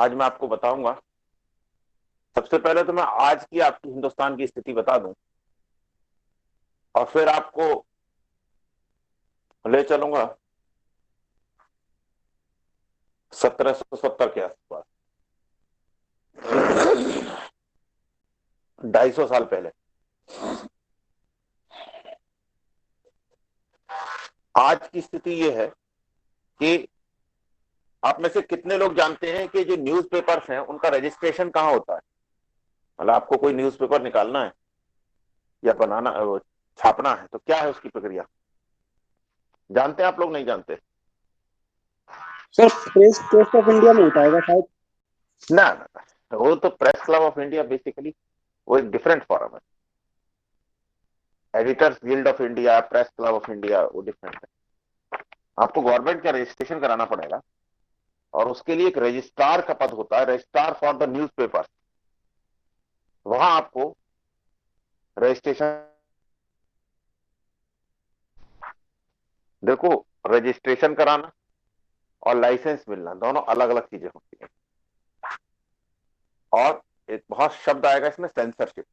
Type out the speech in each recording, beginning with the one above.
आज मैं आपको बताऊंगा। सबसे पहले तो मैं आज की आपकी हिंदुस्तान की स्थिति बता दूं और फिर आपको ले चलूंगा 1770 के आसपास, 250 साल पहले। आज की स्थिति यह है कि आप में से कितने लोग जानते हैं कि जो न्यूज़पेपर्स हैं उनका रजिस्ट्रेशन कहाँ होता है। मतलब आपको कोई न्यूज़पेपर निकालना है या बनाना छापना है तो क्या है उसकी प्रक्रिया, जानते हैं आप लोग? नहीं जानते? Sir press trust of India में होता होगा शायद। ना ना ना, वो तो press club of India basically वो एक डिफरेंट फॉरम है। Editors guild of India, press club of India वो डिफरेंट है। आपको गवर्नमेंट का रजिस्ट्रेशन कराना पड़ेगा और उसके लिए एक रजिस्ट्रार का पद होता है, रजिस्ट्रार फॉर द न्यूज़पेपर। वहां आपको रजिस्ट्रेशन, देखो, रजिस्ट्रेशन कराना और लाइसेंस मिलना दोनों अलग अलग चीजें होती हैं। और एक बहुत शब्द आएगा इसमें, सेंसरशिप,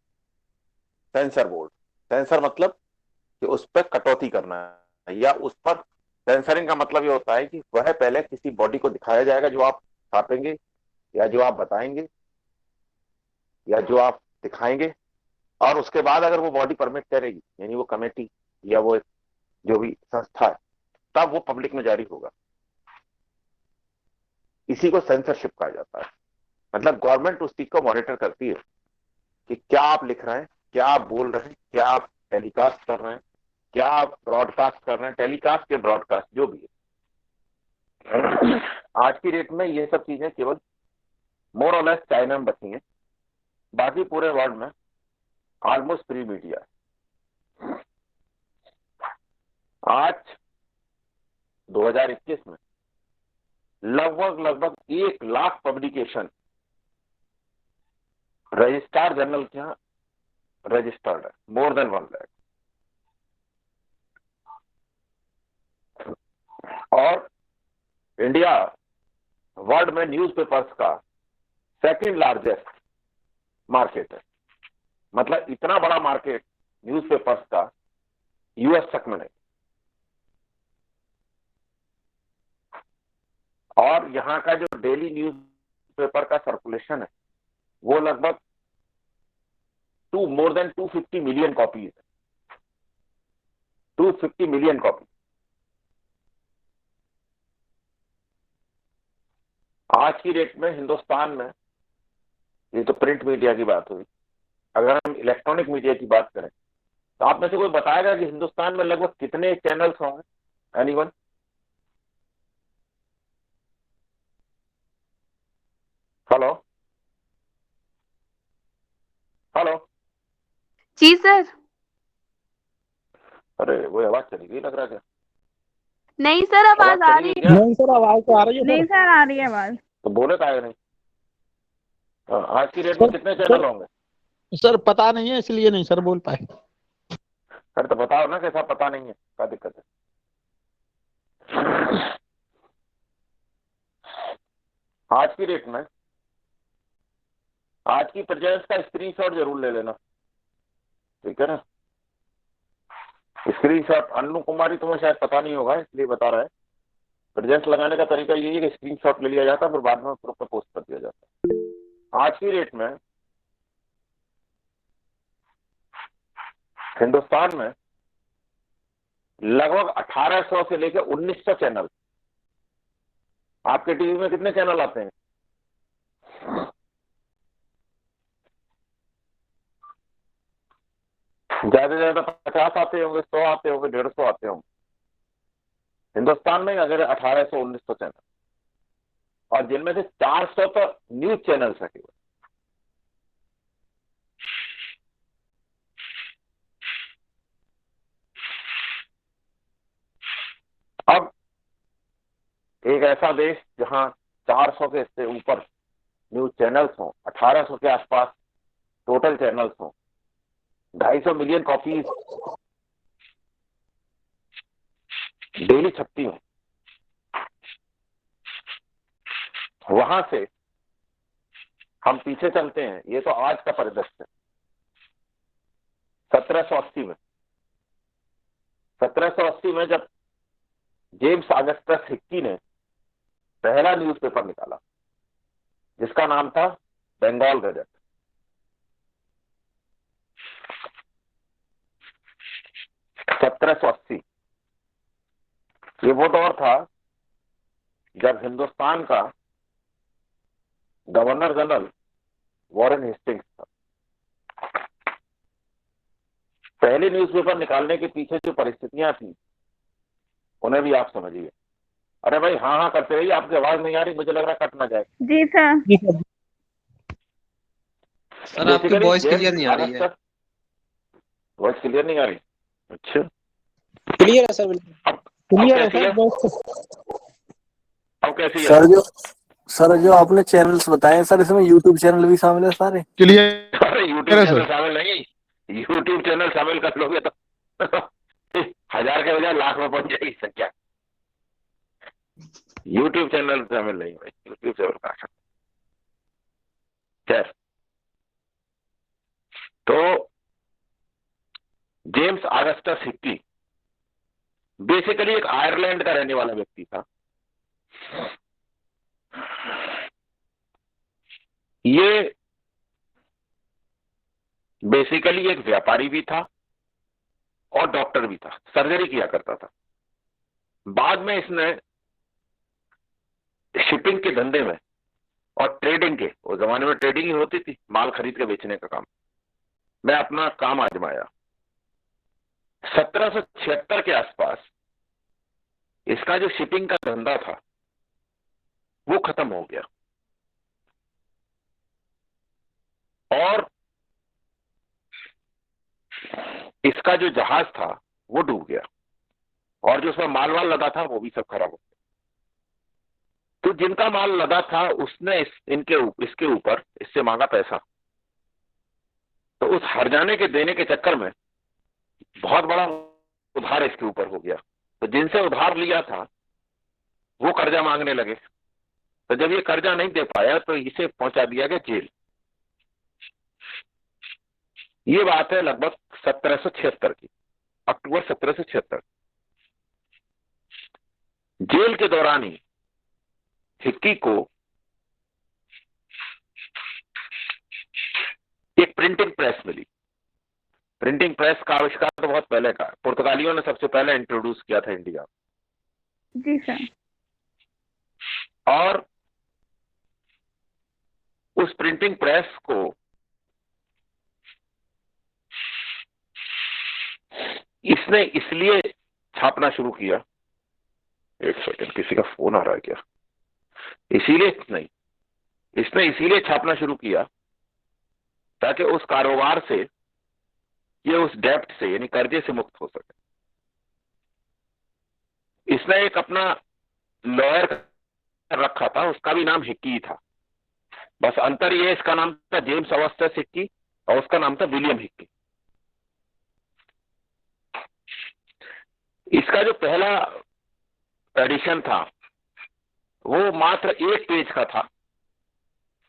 सेंसर बोर्ड। सेंसर मतलब कि उस पर कटौती करना है या उस पर, सेंसरिंग का मतलब ये होता है कि वह पहले किसी बॉडी को दिखाया जाएगा जो आप छापेंगे या जो आप बताएंगे या जो आप दिखाएंगे, और उसके बाद अगर वो बॉडी परमिट करेगी, यानी वो कमेटी या वो जो भी संस्था है, तब वो पब्लिक में जारी होगा। इसी को सेंसरशिप कहा जाता है। मतलब गवर्नमेंट उस चीज को मॉनिटर करती है कि क्या आप लिख रहे हैं, क्या आप बोल रहे हैं, क्या आप टेलीकास्ट कर रहे हैं, क्या आप ब्रॉडकास्ट कर रहे हैं, टेलीकास्ट या ब्रॉडकास्ट जो भी है। आज की डेट में ये सब चीजें केवल मोर और लेस चाइना में बची हैं, बाकी पूरे वर्ल्ड में ऑलमोस्ट फ्री मीडिया है। आज 2021 में लगभग लगभग 1 लाख पब्लिकेशन रजिस्ट्रार जनरल के यहाँ रजिस्टर्ड है, मोर देन 1 लाख। और इंडिया वर्ल्ड में न्यूज़पेपर्स का सेकंड लार्जेस्ट मार्केट है। मतलब इतना बड़ा मार्केट न्यूज़पेपर्स का यूएस तक में नहीं। और यहाँ का जो डेली न्यूज़पेपर का सर्कुलेशन है वो लगभग मोर देन 250 मिलियन कॉपीज है। 250 मिलियन कॉपी। आज की डेट में हिंदुस्तान में, ये तो प्रिंट मीडिया की बात हुई, अगर हम इलेक्ट्रॉनिक मीडिया की बात करें तो आप में से कोई बताएगा कि हिंदुस्तान में लगभग कितने चैनल्स होंगे? एनीवन? Hello hello. जी सर। अरे वो आवाज चली गई लग रहा है। नहीं सर, आवाज आवाज आ चली रही गई है। क्या? नहीं सर, आवाज तो आ रही है नहीं सर। सर, आ रही है आवाज। तो बोले का नहीं? आज की डेट में सर कितने चैनल सर होंगे? सर पता नहीं है, इसलिए नहीं सर बोल पाए। सर तो बताओ ना, कैसा पता नहीं है, क्या दिक्कत है? आज की डेट में आज की प्रेजेंस का स्क्रीनशॉट जरूर ले लेना, ठीक है ना? स्क्रीनशॉट, अन्नू कुमारी तुम्हें शायद पता नहीं होगा इसलिए बता रहा है। प्रेजेंस लगाने का तरीका यही है कि स्क्रीनशॉट ले लिया जाता है, फिर बाद में ग्रुप पे पोस्ट कर दिया जाता है। आज की डेट में हिंदुस्तान में लगभग 1800 से लेकर 1900 चैनल। आपके टीवी में कितने चैनल आते हैं? ज्यादा से ज्यादा 50 आते होंगे, 100 आते होंगे, 150 आते होंगे। हिंदुस्तान में अगर 1800 1900 चैनल, और जिनमें से 400 तो न्यूज चैनल्स है केवल। अब एक ऐसा देश जहां 400 के से ऊपर न्यूज चैनल्स हों, 1800 के आसपास टोटल चैनल्स हों, 250 मिलियन कॉपीज डेली छपती हों, वहां से हम पीछे चलते हैं, ये तो आज का परिदृश्य है। 1780 में 1780 में जब जेम्स ऑगस्टस हिक्की ने पहला न्यूज़पेपर निकाला जिसका नाम था बंगाल गजट। 1780 ये वो दौर था जब हिंदुस्तान का गवर्नर जनरल वॉरेन हेस्टिंग्स था। पहले न्यूज़पेपर निकालने के पीछे जो परिस्थितियां थी उन्हें भी आप समझिए। अरे भाई हाँ हाँ करते रहिए, आपकी आवाज नहीं आ रही, मुझे लग रहा है कट ना जाए। जी सर। जी सर। सर आपकी वॉइस क्लियर नहीं आ रही है। वॉइस क्लियर नहीं आ रही? अच्छा क्लियर है सर, बिल्कुल अब क्लियर है कैसी है? सर। अब कैसी है? सर जो आपने चैनल्स बताए सर, इसमें यूट्यूब चैनल भी शामिल है सारे? क्लियर अरे यूट्यूब है चैनल सर। शामिल नहीं, यूट्यूब चैनल शामिल कर लोगे तो 1000 के बजाय लाख में पहुंच जाएगी संख्या। यूट्यूब चैनल शामिल नहीं भाई, यूट्यूब चैनल कहा। खैर, तो जेम्स ऑगस्टस हिक्की बेसिकली एक आयरलैंड का रहने वाला व्यक्ति था। ये बेसिकली एक व्यापारी भी था और डॉक्टर भी था, सर्जरी किया करता था। बाद में इसने शिपिंग के धंधे में और ट्रेडिंग के, उस जमाने में ट्रेडिंग ही होती थी, माल खरीद के बेचने का काम, मैं अपना काम आजमाया। 1776 के आसपास इसका जो शिपिंग का धंधा था वो खत्म हो गया और इसका जो जहाज था वो डूब गया और जो उसमें माल वाल लदा था वो भी सब खराब हो गया। तो जिनका माल लदा था उसने इसके ऊपर इससे मांगा पैसा। तो उस हर्जाने के देने के चक्कर में बहुत बड़ा उधार इसके ऊपर हो गया। तो जिनसे उधार लिया था वो कर्जा मांगने लगे। तो जब ये कर्जा नहीं दे पाया तो इसे पहुंचा दिया गया जेल। ये बात है लगभग 1776 की, अक्टूबर 1776। जेल के दौरान ही हिक्की को एक प्रिंटिंग प्रेस मिली। प्रिंटिंग प्रेस का आविष्कार तो बहुत पहले का, पुर्तगालियों ने सबसे पहले इंट्रोड्यूस किया था इंडिया। जी सर। और उस प्रिंटिंग प्रेस को इसने इसलिए छापना शुरू किया, एक सेकंड किसी का फोन आ रहा है क्या? इसीलिए नहीं, इसने इसीलिए छापना शुरू किया ताकि उस कारोबार से, ये उस डेप्ट से यानी कर्जे से मुक्त हो सके। इसने एक अपना लॉयर रखा था, उसका भी नाम हिक्की था। बस अंतर ये, इसका नाम था जेम्स ऑगस्टस हिक्की और उसका नाम था विलियम हिक्की। इसका जो पहला एडिशन था वो मात्र 1 पेज का था।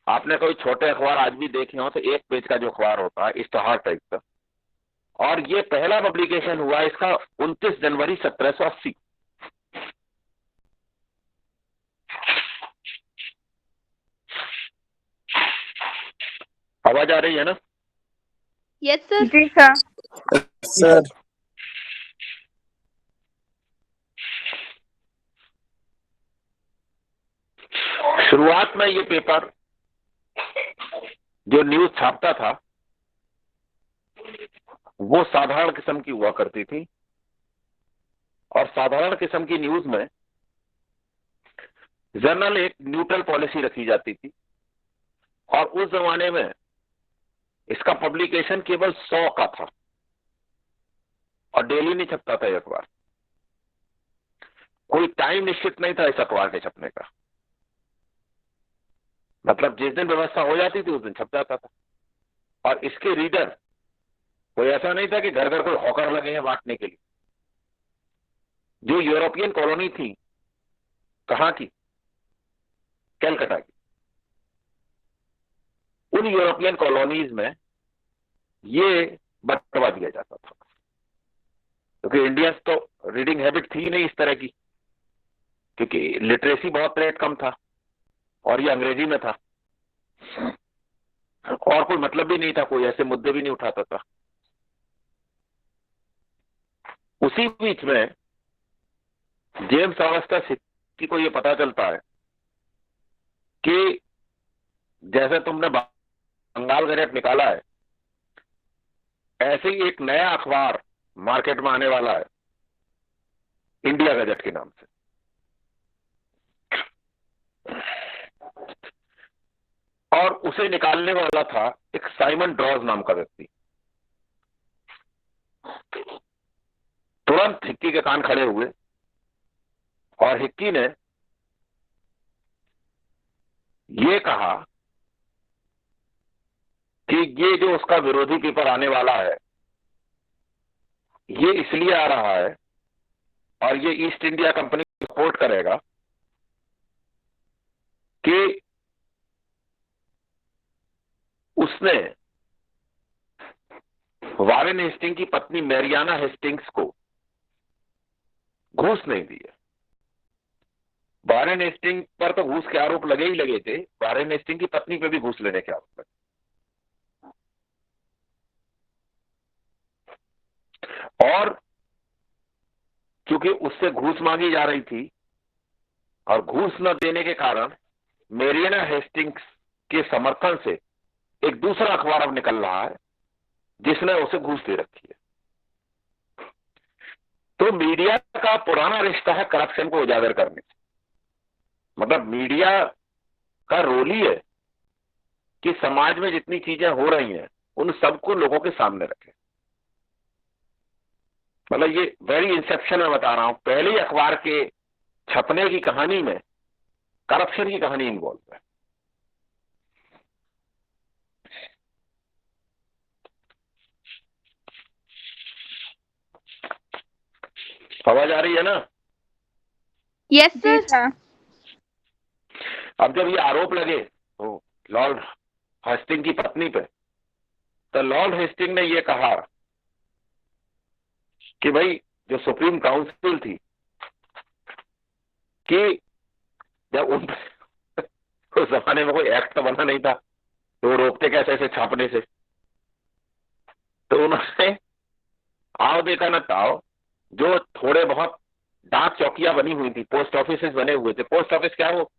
आपने कोई छोटे अखबार आज भी देखे हो तो 1 पेज का जो अखबार होता है इश्तहार टाइप का, और ये पहला पब्लिकेशन हुआ इसका 29 जनवरी 1780। आवाज आ रही है ना? Yes sir. जी सर। सर शुरुआत में ये पेपर जो न्यूज छापता था वो साधारण किस्म की हुआ करती थी, और साधारण किस्म की न्यूज में जनरल एक न्यूट्रल पॉलिसी रखी जाती थी। और उस जमाने में इसका पब्लिकेशन केवल 100 का था और डेली नहीं छपता था ये अखबार। कोई टाइम निश्चित नहीं था इस अखबार के छपने का, मतलब जिस दिन व्यवस्था हो जाती थी उस दिन छप जाता था। और इसके रीडर कोई ऐसा नहीं था कि घर घर कोई हॉकर लगे हैं बांटने के लिए। जो यूरोपियन कॉलोनी थी, कहां की? कलकत्ता की, उन यूरोपियन कॉलोनीज में ये बंटवा दिया जाता था, क्योंकि इंडियंस तो रीडिंग हैबिट थी नहीं इस तरह की, क्योंकि लिटरेसी बहुत रेट कम था और ये अंग्रेजी में था और कोई मतलब भी नहीं था, कोई ऐसे मुद्दे भी नहीं उठाता था। उसी बीच में जेम्स ऑगस्टस हिक्की को ये पता चलता है कि जैसे तुमने बंगाल गजट निकाला है, ऐसे ही एक नया अखबार मार्केट में आने वाला है इंडिया गजट के नाम से। और उसे निकालने वाला था एक साइमन ड्रॉज नाम का व्यक्ति। तुरंत हिक्की के कान खड़े हुए और हिक्की ने ये कहा कि ये जो उसका विरोधी पेपर आने वाला है ये इसलिए आ रहा है और ये ईस्ट इंडिया कंपनी को सपोर्ट करेगा कि उसने वारेन हेस्टिंग की पत्नी मैरियाना हेस्टिंग्स को घूस नहीं दी है। वारेन हेस्टिंग पर तो घूस के आरोप लगे ही लगे थे, वारेन हेस्टिंग की पत्नी पे भी घूस लेने के आरोप लगे। और क्योंकि उससे घूस मांगी जा रही थी और घूस न देने के कारण मैरियाना हेस्टिंग्स के समर्थन से एक दूसरा अखबार अब निकल रहा है जिसने उसे घूस दे रखी है। तो मीडिया का पुराना रिश्ता है करप्शन को उजागर करने से। मतलब मीडिया का रोल ही है कि समाज में जितनी चीजें हो रही हैं उन सबको लोगों के सामने रखे। मतलब ये वेरी इंसेप्शन में बता रहा हूं, पहले ही अखबार के छपने की कहानी में करप्शन की कहानी इन्वॉल्व है। आवाज आ रही है ना? Yes sir. अब जब ये आरोप लगे तो लॉर्ड हेस्टिंग की पत्नी पे, तो लॉर्ड हेस्टिंग ने ये कहा कि भाई जो सुप्रीम काउंसिल थी कि जब उस जमाने में कोई एक्ट तो बना नहीं था तो वो रोकते कैसे ऐसे छापने से, तो उन्होंने आओ देखा ना ताओ, जो थोड़े बहुत डाक चौकियां बनी हुई थी, पोस्ट ऑफिस बने हुए थे। पोस्ट ऑफिस क्या वो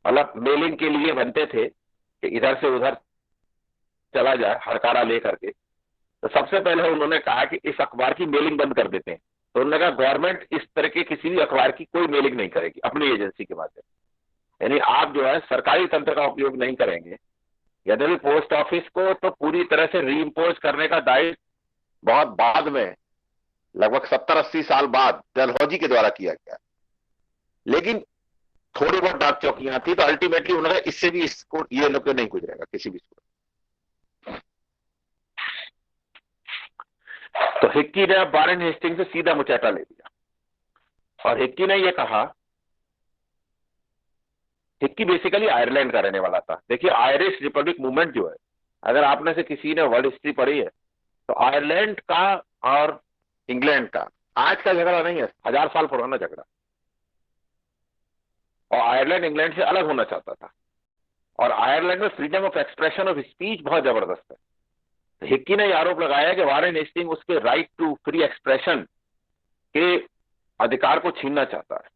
मतलब मेलिंग के लिए बनते थे कि इधर से उधर चला जाए हड़कारा लेकर के। तो सबसे पहले उन्होंने कहा कि इस अखबार की मेलिंग बंद कर देते हैं। तो उन्होंने कहा गवर्नमेंट इस तरह के किसी भी अखबार की कोई मेलिंग नहीं करेगी अपनी एजेंसी के माध्यम, यानी आप जो है सरकारी तंत्र का उपयोग नहीं करेंगे। यदि पोस्ट ऑफिस को तो पूरी तरह से रीइंपोज करने का दायित्व बहुत बाद में, लगभग 70-80 साल बाद डलहौजी के द्वारा किया गया, लेकिन थोड़ी बहुत डाक चौकियां थी। तो अल्टीमेटली उन्होंने इससे भी इसको ये लोग नहीं गुजरेगा किसी भी स्कूल। तो हिक्की ने अब वारेन हेस्टिंग से सीधा मुचैटा ले लिया और हिक्की ने यह कहा, हिक्की बेसिकली आयरलैंड का रहने वाला था। देखिए आयरिश रिपब्लिक मूवमेंट जो है, अगर आपने से किसी ने वर्ल्ड हिस्ट्री पढ़ी है तो आयरलैंड का और इंग्लैंड का आज का झगड़ा नहीं है, 1000 साल पुराना झगड़ा। और आयरलैंड इंग्लैंड से अलग होना चाहता था और आयरलैंड में freedom of expression of speech बहुत जबरदस्त है। तो हिक्की ने आरोप लगाया कि वारेन हेस्टिंग उसके राइट टू फ्री एक्सप्रेशन के अधिकार को छीनना चाहता है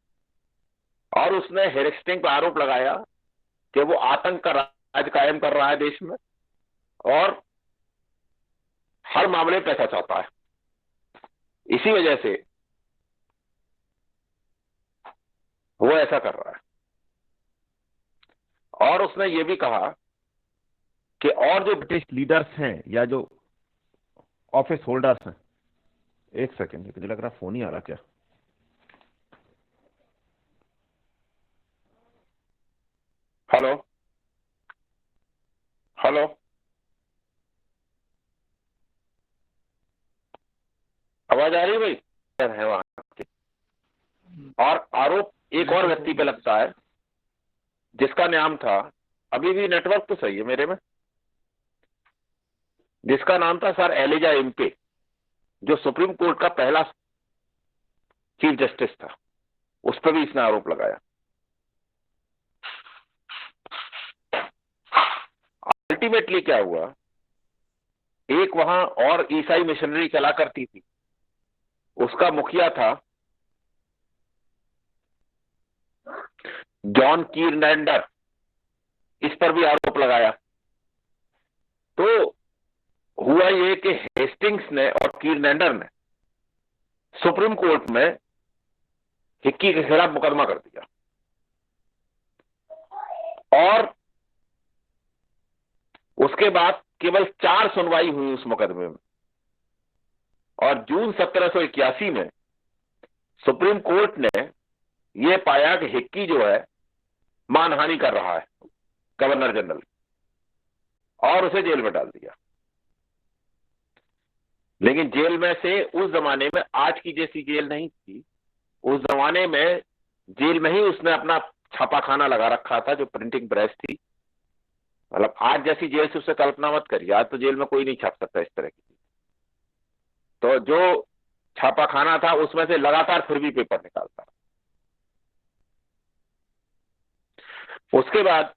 और उसने हेस्टिंग पर आरोप लगाया कि वो आतंक का राज कायम कर रहा है देश में और हर मामले में पैसा चाहता है। इसी वजह से वो ऐसा कर रहा है। और उसने ये भी कहा कि और जो ब्रिटिश लीडर्स हैं या जो ऑफिस होल्डर्स हैं, एक सेकेंड मुझे लग रहा फोन ही आ रहा क्या। हेलो हेलो, आवाज आ रही है भाई? है वहां। और आरोप एक और व्यक्ति पे लगता है जिसका नाम था, अभी भी नेटवर्क तो सही है मेरे में, जिसका नाम था सर एलिजा इम्पे, जो सुप्रीम कोर्ट का पहला चीफ जस्टिस था। उस पर भी इसने आरोप लगाया। अल्टीमेटली क्या हुआ, एक वहां और ईसाई मिशनरी चला करती थी, उसका मुखिया था जॉन कीरनैंडर, इस पर भी आरोप लगाया। तो हुआ ये कि हेस्टिंग्स ने और कीरनैंडर ने सुप्रीम कोर्ट में हिक्की के खिलाफ मुकदमा कर दिया, और उसके बाद केवल 4 सुनवाई हुई उस मुकदमे में, और जून 1781 में सुप्रीम कोर्ट ने यह पाया कि हिक्की जो है मानहानि कर रहा है गवर्नर जनरल, और उसे जेल में डाल दिया। लेकिन जेल में से उस जमाने में आज की जैसी जेल नहीं थी। उस जमाने में जेल में ही उसने अपना छापाखाना लगा रखा था, जो प्रिंटिंग प्रेस थी। मतलब आज जैसी जेल से उसे कल्पना मत करिए, आज तो जेल में कोई नहीं छाप सकता इस तरह की चीज। तो जो छापाखाना था उसमें से लगातार फिर भी पेपर निकालता। उसके बाद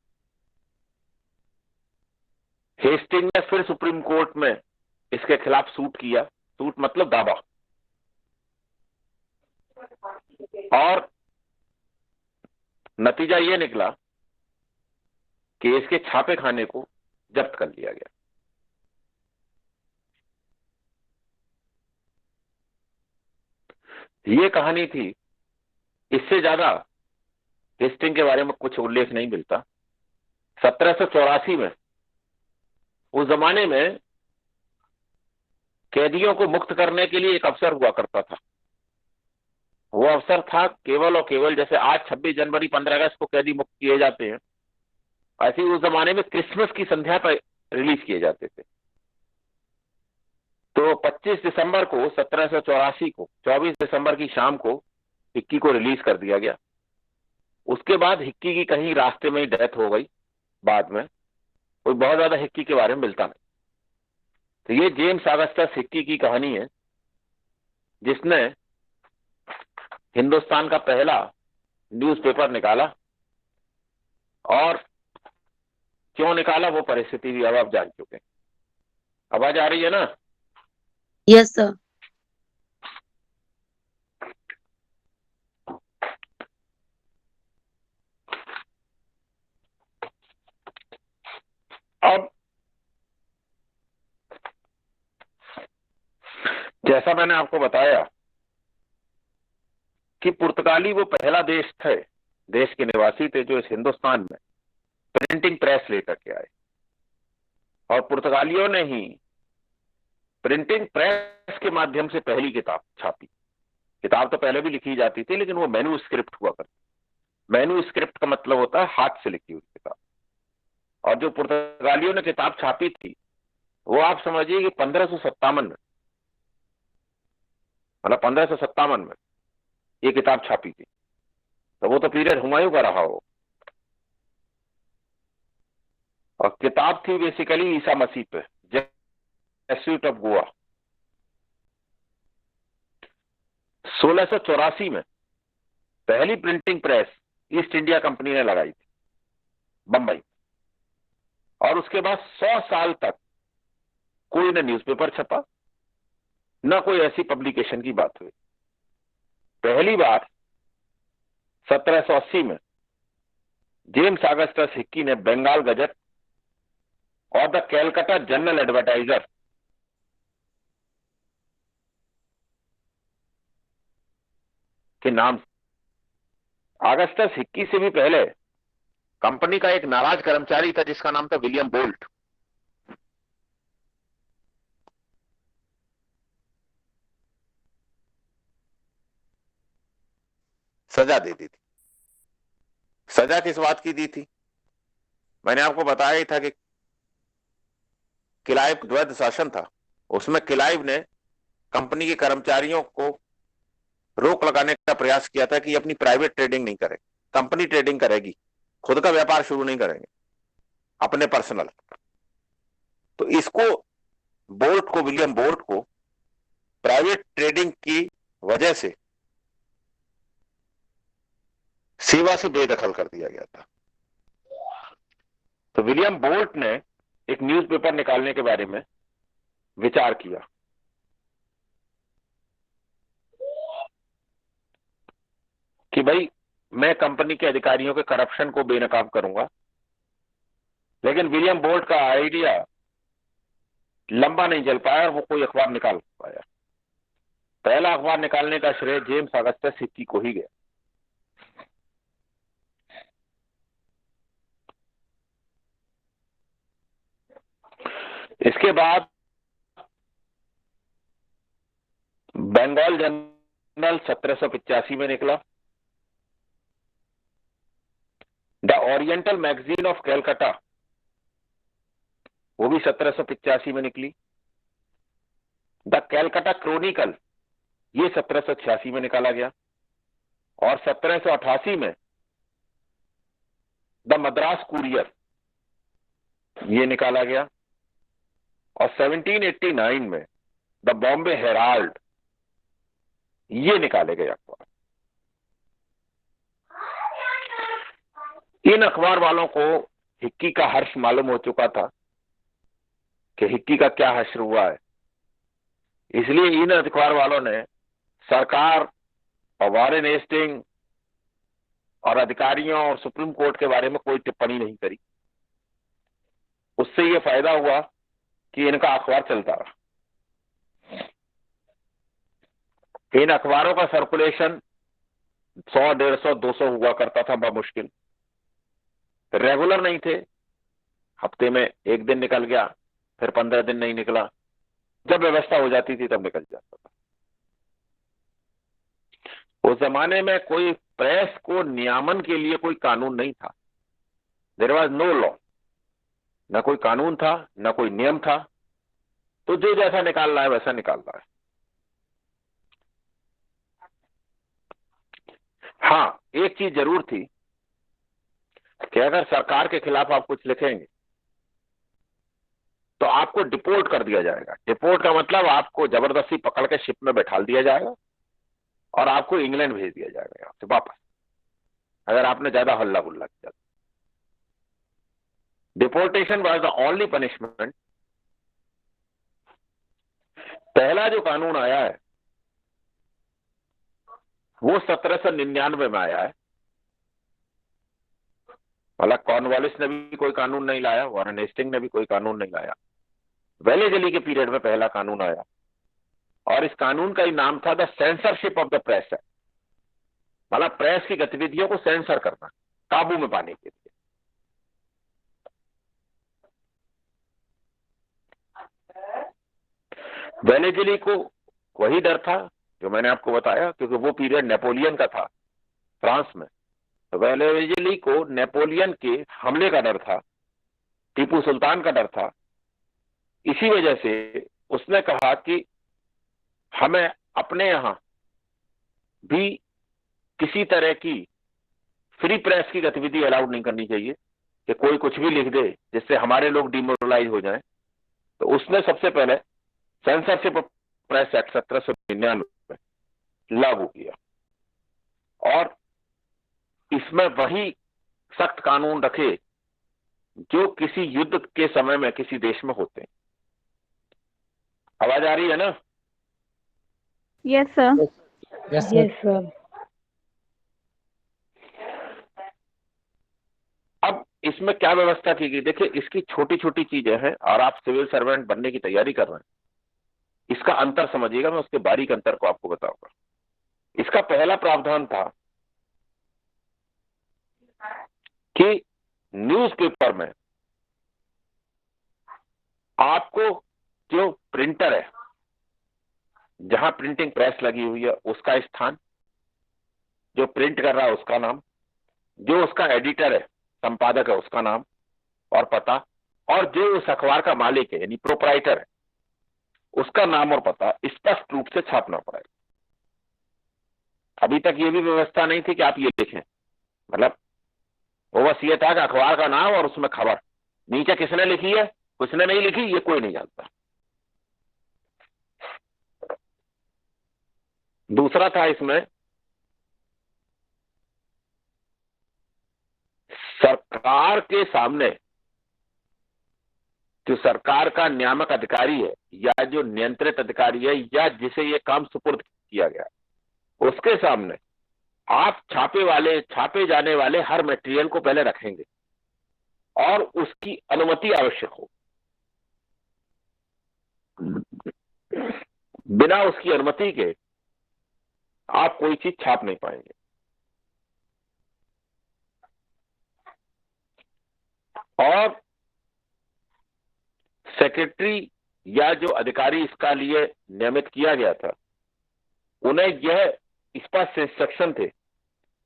हेस्टिंग ने फिर सुप्रीम कोर्ट में इसके खिलाफ सूट किया। सूट मतलब दावा। और नतीजा यह निकला कि इसके छापे खाने को जब्त कर लिया गया। ये कहानी थी। इससे ज्यादा हेस्टिंग के बारे में कुछ उल्लेख नहीं मिलता। 1784 में, उस जमाने में कैदियों को मुक्त करने के लिए एक अवसर हुआ करता था। वो अवसर था केवल और केवल, जैसे आज 26 जनवरी 15 अगस्त को कैदी मुक्त किए जाते हैं, ऐसे ही उस जमाने में क्रिसमस की संध्या पर रिलीज किए जाते थे। तो 25 दिसंबर को 1784 को 24 दिसंबर की शाम को हिक्की को रिलीज कर दिया गया। उसके बाद हिक्की की कहीं रास्ते में ही डेथ हो गई। बाद में कोई बहुत ज्यादा हिक्की के बारे में मिलता नहीं। तो ये जेम्स ऑगस्टस हिक्की की कहानी है, जिसने हिंदुस्तान का पहला न्यूज़पेपर निकाला। और क्यों निकाला वो परिस्थिति भी अब आप जान चुके हैं। आवाज आ रही है ना? Yes sir. अब जैसा मैंने आपको बताया कि पुर्तगाली वो पहला देश थे, देश के निवासी थे, जो इस हिंदुस्तान में प्रिंटिंग प्रेस लेकर के आए। और पुर्तगालियों ने ही प्रिंटिंग प्रेस के माध्यम से पहली किताब छापी। किताब तो पहले भी लिखी जाती थी, लेकिन वो मैन्यूस्क्रिप्ट हुआ करती। मैन्यूस्क्रिप्ट का मतलब होता है हाथ से लिखी हुई किताब। और जो पुर्तगालियों ने किताब छापी थी, वो आप समझिए कि 1557 में, मतलब 1557 में ये किताब छापी थी। तो वो तो पीरियड हुमायूं का रहा हो। और किताब थी बेसिकली ईसा मसीह पे, जेसुइट ऑफ गोवा। 1684 में पहली printing press east India company ने लगाई थी बंबई। और उसके बाद 100 साल तक कोई न न्यूज़पेपर छपा, न कोई ऐसी पब्लिकेशन की बात हुई। पहली बार 1780 में जेम्स ऑगस्टस हिक्की ने बंगाल गजट और द कैलकाटा जनरल एडवर्टाइजर के नाम। ऑगस्टस हिक्की से भी पहले कंपनी का एक नाराज कर्मचारी था, जिसका नाम था विलियम बोल्ट। सजा दे दी थी। सजा किस बात की दी थी? मैंने आपको बताया ही था कि क्लाइव द्वैध शासन था, उसमें क्लाइव ने कंपनी के कर्मचारियों को रोक लगाने का प्रयास किया था कि अपनी प्राइवेट ट्रेडिंग नहीं करें, कंपनी ट्रेडिंग करेगी, खुद का व्यापार शुरू नहीं करेंगे, अपने पर्सनल। तो इसको विलियम बोल्ट को प्राइवेट ट्रेडिंग की वजह से सेवा से बेदखल कर दिया गया था। तो विलियम बोल्ट ने एक न्यूज़पेपर निकालने के बारे में विचार किया। कि भाई मैं कंपनी के अधिकारियों के करप्शन को बेनकाब करूंगा, लेकिन विलियम बोल्ट का आइडिया लंबा नहीं चल पाया और वो कोई अखबार निकाल पाया। पहला अखबार निकालने का श्रेय जेम्स ऑगस्टस हिक्की को ही गया। इसके बाद बंगाल जर्नल 1785 में निकला। The oriental magazine of Calcutta वो भी 1785 में निकली। द कैलकाटा क्रॉनिकल ये 1786 में निकाला गया। और 1788 में द मद्रास कुरियर ये निकाला गया। और 1789 में द बॉम्बे हेराल्ड ये निकाले गए अखबार। इन अखबार वालों को हिक्की का हर्ष मालूम हो चुका था कि हिक्की का क्या हश्र हुआ है, इसलिए इन अखबार वालों ने सरकार और वॉरेन हेस्टिंग और अधिकारियों और सुप्रीम कोर्ट के बारे में कोई टिप्पणी नहीं करी। उससे यह फायदा हुआ कि इनका अखबार चलता रहा। इन अखबारों का सर्कुलेशन 100, 150, 200 हुआ करता था बमुश्किल। रेगुलर नहीं थे, हफ्ते में एक दिन निकल गया, फिर 15 दिन नहीं निकला। जब व्यवस्था हो जाती थी तब निकल जाता था। उस जमाने में कोई प्रेस को नियामन के लिए कोई कानून नहीं था। देयर वाज नो लॉ, न कोई कानून था न कोई नियम था। तो जो जैसा निकाल रहा है वैसा निकाल रहा है। हाँ, एक चीज जरूर थी कि अगर सरकार के खिलाफ आप कुछ लिखेंगे तो आपको डिपोर्ट कर दिया जाएगा। डिपोर्ट का मतलब आपको जबरदस्ती पकड़ के शिप में बैठा दिया जाएगा और आपको इंग्लैंड भेज दिया जाएगा आपसे वापस, अगर आपने ज्यादा हल्ला गुल्ला किया। Deportation was the only punishment. पहला जो कानून आया है वो 1799 में आया है। मतलब कॉर्नवालिस ने भी कोई कानून नहीं लाया, वॉरेन हेस्टिंग ने भी कोई कानून नहीं लाया। वेलेजली के पीरियड में पहला कानून आया और इस कानून का ही नाम था the censorship of the press. मतलब प्रेस की गतिविधियों को सेंसर करना, काबू में पाने के लिए। वेलेजली को वही डर था जो मैंने आपको बताया, क्योंकि वो पीरियड नेपोलियन का था फ्रांस में। तो वेलेजली को नेपोलियन के हमले का डर था, टीपू सुल्तान का डर था। इसी वजह से उसने कहा कि हमें अपने यहां भी किसी तरह की फ्री प्रेस की गतिविधि अलाउड नहीं करनी चाहिए कि कोई कुछ भी लिख दे जिससे हमारे लोग डिमोरलाइज हो जाएं। तो उसने सबसे पहले सेंसरशिप ऑफ प्रेस एक्ट 1799 में लागू किया और इसमें वही सख्त कानून रखे जो किसी युद्ध के समय में किसी देश में होते हैं। आवाज आ रही है ना? Yes sir. Yes sir. अब इसमें क्या व्यवस्था की गई, देखिए इसकी छोटी छोटी चीजें हैं और आप सिविल सर्वेंट बनने की तैयारी कर रहे हैं, इसका अंतर समझिएगा। मैं उसके बारीक अंतर को आपको बताऊंगा। इसका पहला प्रावधान था कि न्यूज़पेपर में आपको जो प्रिंटर है, जहां प्रिंटिंग प्रेस लगी हुई है उसका स्थान, जो प्रिंट कर रहा है उसका नाम, जो उसका एडिटर है, संपादक है, उसका नाम और पता, और जो उस अखबार का मालिक है यानी प्रोप्राइटर है उसका नाम और पता स्पष्ट रूप से छापना पड़ेगा। अभी तक ये भी व्यवस्था नहीं थी कि आप ये लिखें, मतलब वो बस ये था कि अखबार का नाम और उसमें खबर, नीचे किसने लिखी है किसने नहीं लिखी ये कोई नहीं जानता। दूसरा था इसमें सरकार के सामने जो सरकार का नियामक अधिकारी है या जो नियंत्रित अधिकारी है या जिसे ये काम सुपुर्द किया गया, उसके सामने आप छापे जाने वाले हर मटेरियल को पहले रखेंगे और उसकी अनुमति आवश्यक हो। बिना उसकी अनुमति के आप कोई चीज छाप नहीं पाएंगे। और सेक्रेटरी या जो अधिकारी इसका लिए नियमित किया गया था, उन्हें यह स्पष्ट इंस्ट्रक्शन थे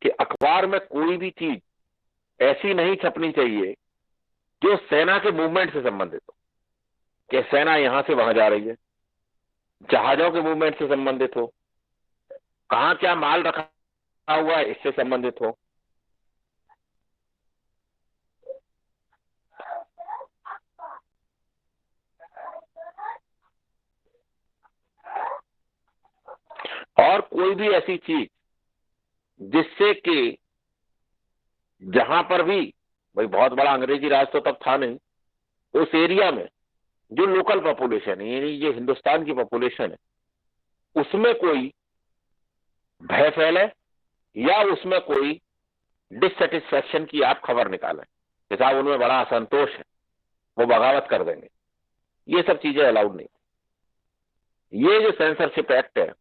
कि अखबार में कोई भी चीज ऐसी नहीं छपनी चाहिए जो सेना के मूवमेंट से संबंधित हो, कि सेना यहां से वहां जा रही है, जहाजों के मूवमेंट से संबंधित हो, कहां क्या माल रखा हुआ है इससे संबंधित हो। और कोई भी ऐसी चीज जिससे कि जहां पर भी, भाई बहुत बड़ा अंग्रेजी राज तो तब था नहीं, उस एरिया में जो लोकल पॉपुलेशन है, यानी ये हिंदुस्तान की पॉपुलेशन है, उसमें कोई भय फैले या उसमें कोई डिससेटिस्फैक्शन की आप खबर निकालें कि साहब उनमें बड़ा असंतोष है, वो बगावत कर देंगे, ये सब चीजें अलाउड नहीं। ये जो सेंसरशिप एक्ट है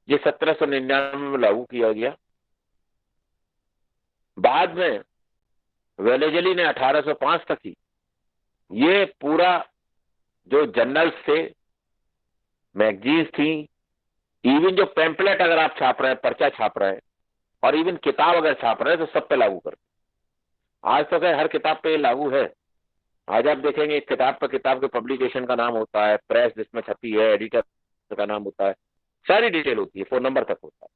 ये 1799 में लागू किया गया। बाद में वेलेजली ने 1805 तक ही ये पूरा जो जर्नल्स थे, मैगजीन्स थी, इवन जो पैम्पलेट अगर आप छाप रहे हैं, पर्चा छाप रहे हैं, और इवन किताब अगर छाप रहे हैं तो सब पे लागू कर। आज तो क्या हर किताब पे लागू है। आज आप देखेंगे एक किताब पर किताब के पब्लिकेशन का नाम होता है, प्रेस जिसमें छपी है, एडिटर का नाम होता है, सारी डिटेल होती है, फोन नंबर तक होता है।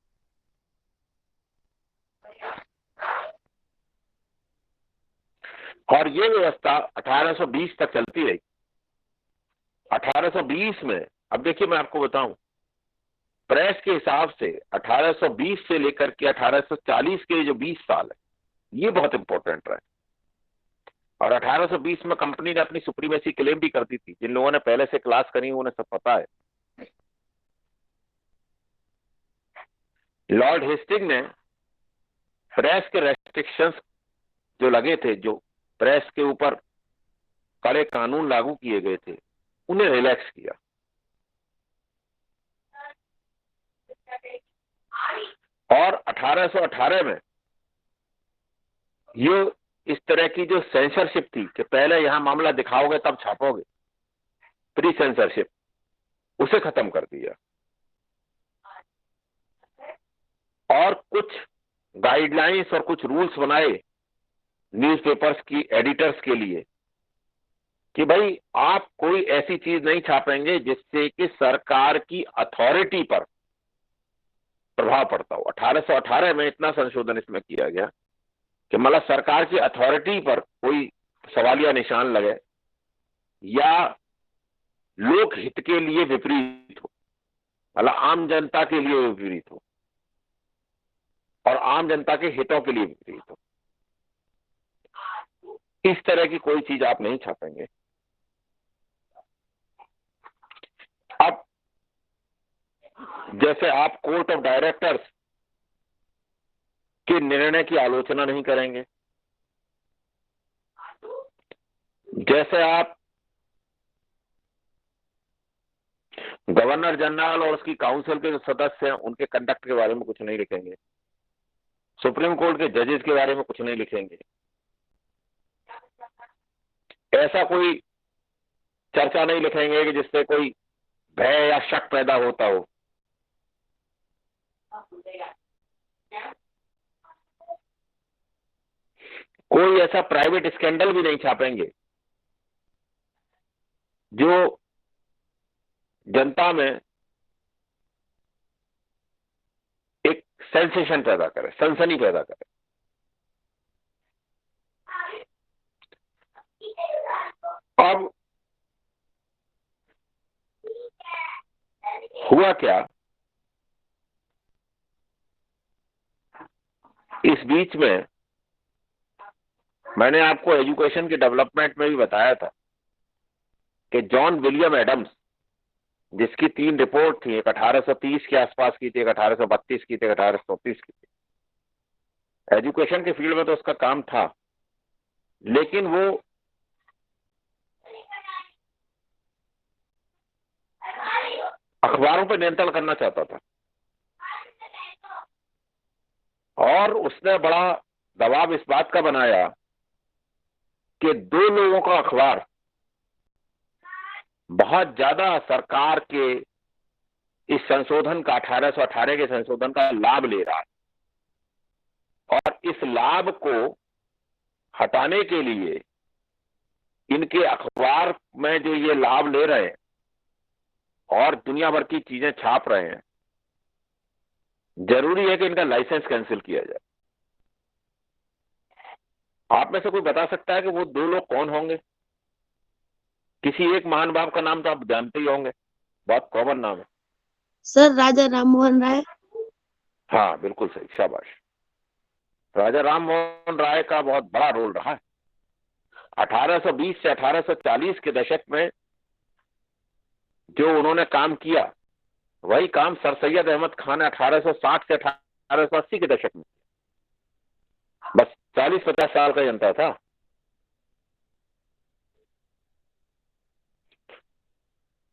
और ये व्यवस्था 1820 तक चलती रही। 1820 में, अब देखिए मैं आपको बताऊं, प्रेस के हिसाब से 1820 से लेकर के 1840 के जो 20 साल है ये बहुत इंपॉर्टेंट रहे। और 1820 में कंपनी ने अपनी सुप्रीमेसी क्लेम भी कर दी थी। जिन लोगों ने पहले से क्लास करी उन्हें सब पता है। लॉर्ड हेस्टिंग ने प्रेस के रेस्ट्रिक्शंस जो लगे थे, जो प्रेस के ऊपर कड़े कानून लागू किए गए थे, उन्हें रिलैक्स किया। और 1818 में ये इस तरह की जो सेंसरशिप थी कि पहले यहां मामला दिखाओगे तब छापोगे, प्री सेंसरशिप, उसे खत्म कर दिया। और कुछ गाइडलाइंस और कुछ रूल्स बनाए न्यूज़पेपर्स की एडिटर्स के लिए कि भाई आप कोई ऐसी चीज नहीं छापेंगे जिससे कि सरकार की अथॉरिटी पर प्रभाव पड़ता हो। 1818 में इतना संशोधन इसमें किया गया कि मतलब सरकार की अथॉरिटी पर कोई सवालिया निशान लगे या लोक हित के लिए विपरीत हो, मतलब आम जनता के लिए विपरीत हो और आम जनता के हितों के लिए विपरीत हो, इस तरह की कोई चीज आप नहीं छापेंगे। अब जैसे आप कोर्ट ऑफ डायरेक्टर्स के निर्णय की आलोचना नहीं करेंगे, जैसे आप गवर्नर जनरल और उसकी काउंसिल के जो सदस्य हैं उनके कंडक्ट के बारे में कुछ नहीं लिखेंगे, सुप्रीम कोर्ट के जजेस के बारे में कुछ नहीं लिखेंगे, ऐसा कोई चर्चा नहीं लिखेंगे कि जिससे कोई भय या शक पैदा होता हो। कोई ऐसा प्राइवेट स्कैंडल भी नहीं छापेंगे जो जनता में एक सेंसेशन पैदा करे, सनसनी पैदा करे। अब हुआ क्या बीच में मैंने आपको एजुकेशन के डेवलपमेंट में भी बताया था कि जॉन विलियम एडम्स, जिसकी 3 रिपोर्ट थी, एक 1830 के आसपास की थी, एक 1832 की थी, 1834 की थी। एजुकेशन के फील्ड में तो उसका काम था, लेकिन वो अखबारों पर नियंत्रण करना चाहता था और उसने बड़ा दबाव इस बात का बनाया कि 2 लोगों का अखबार बहुत ज्यादा सरकार के इस संशोधन का, 1818 के संशोधन का लाभ ले रहा है और इस लाभ को हटाने के लिए इनके अखबार में जो ये लाभ ले रहे हैं और दुनिया भर की चीजें छाप रहे हैं, जरूरी है कि इनका लाइसेंस कैंसिल किया जाए। आप में से कोई बता सकता है कि वो 2 लोग कौन होंगे? किसी एक महान बाप का नाम तो आप जानते ही होंगे, बहुत कॉमन नाम है। सर राजा राममोहन राय। हाँ बिल्कुल सही, शाबाश। राजा राममोहन राय का बहुत बड़ा रोल रहा है। 1820 से 1840 के दशक में जो उन्होंने काम किया, वही काम सर सैयद अहमद खान ने 1860 से 1880 के दशक में, बस 40-50 साल का जनता था।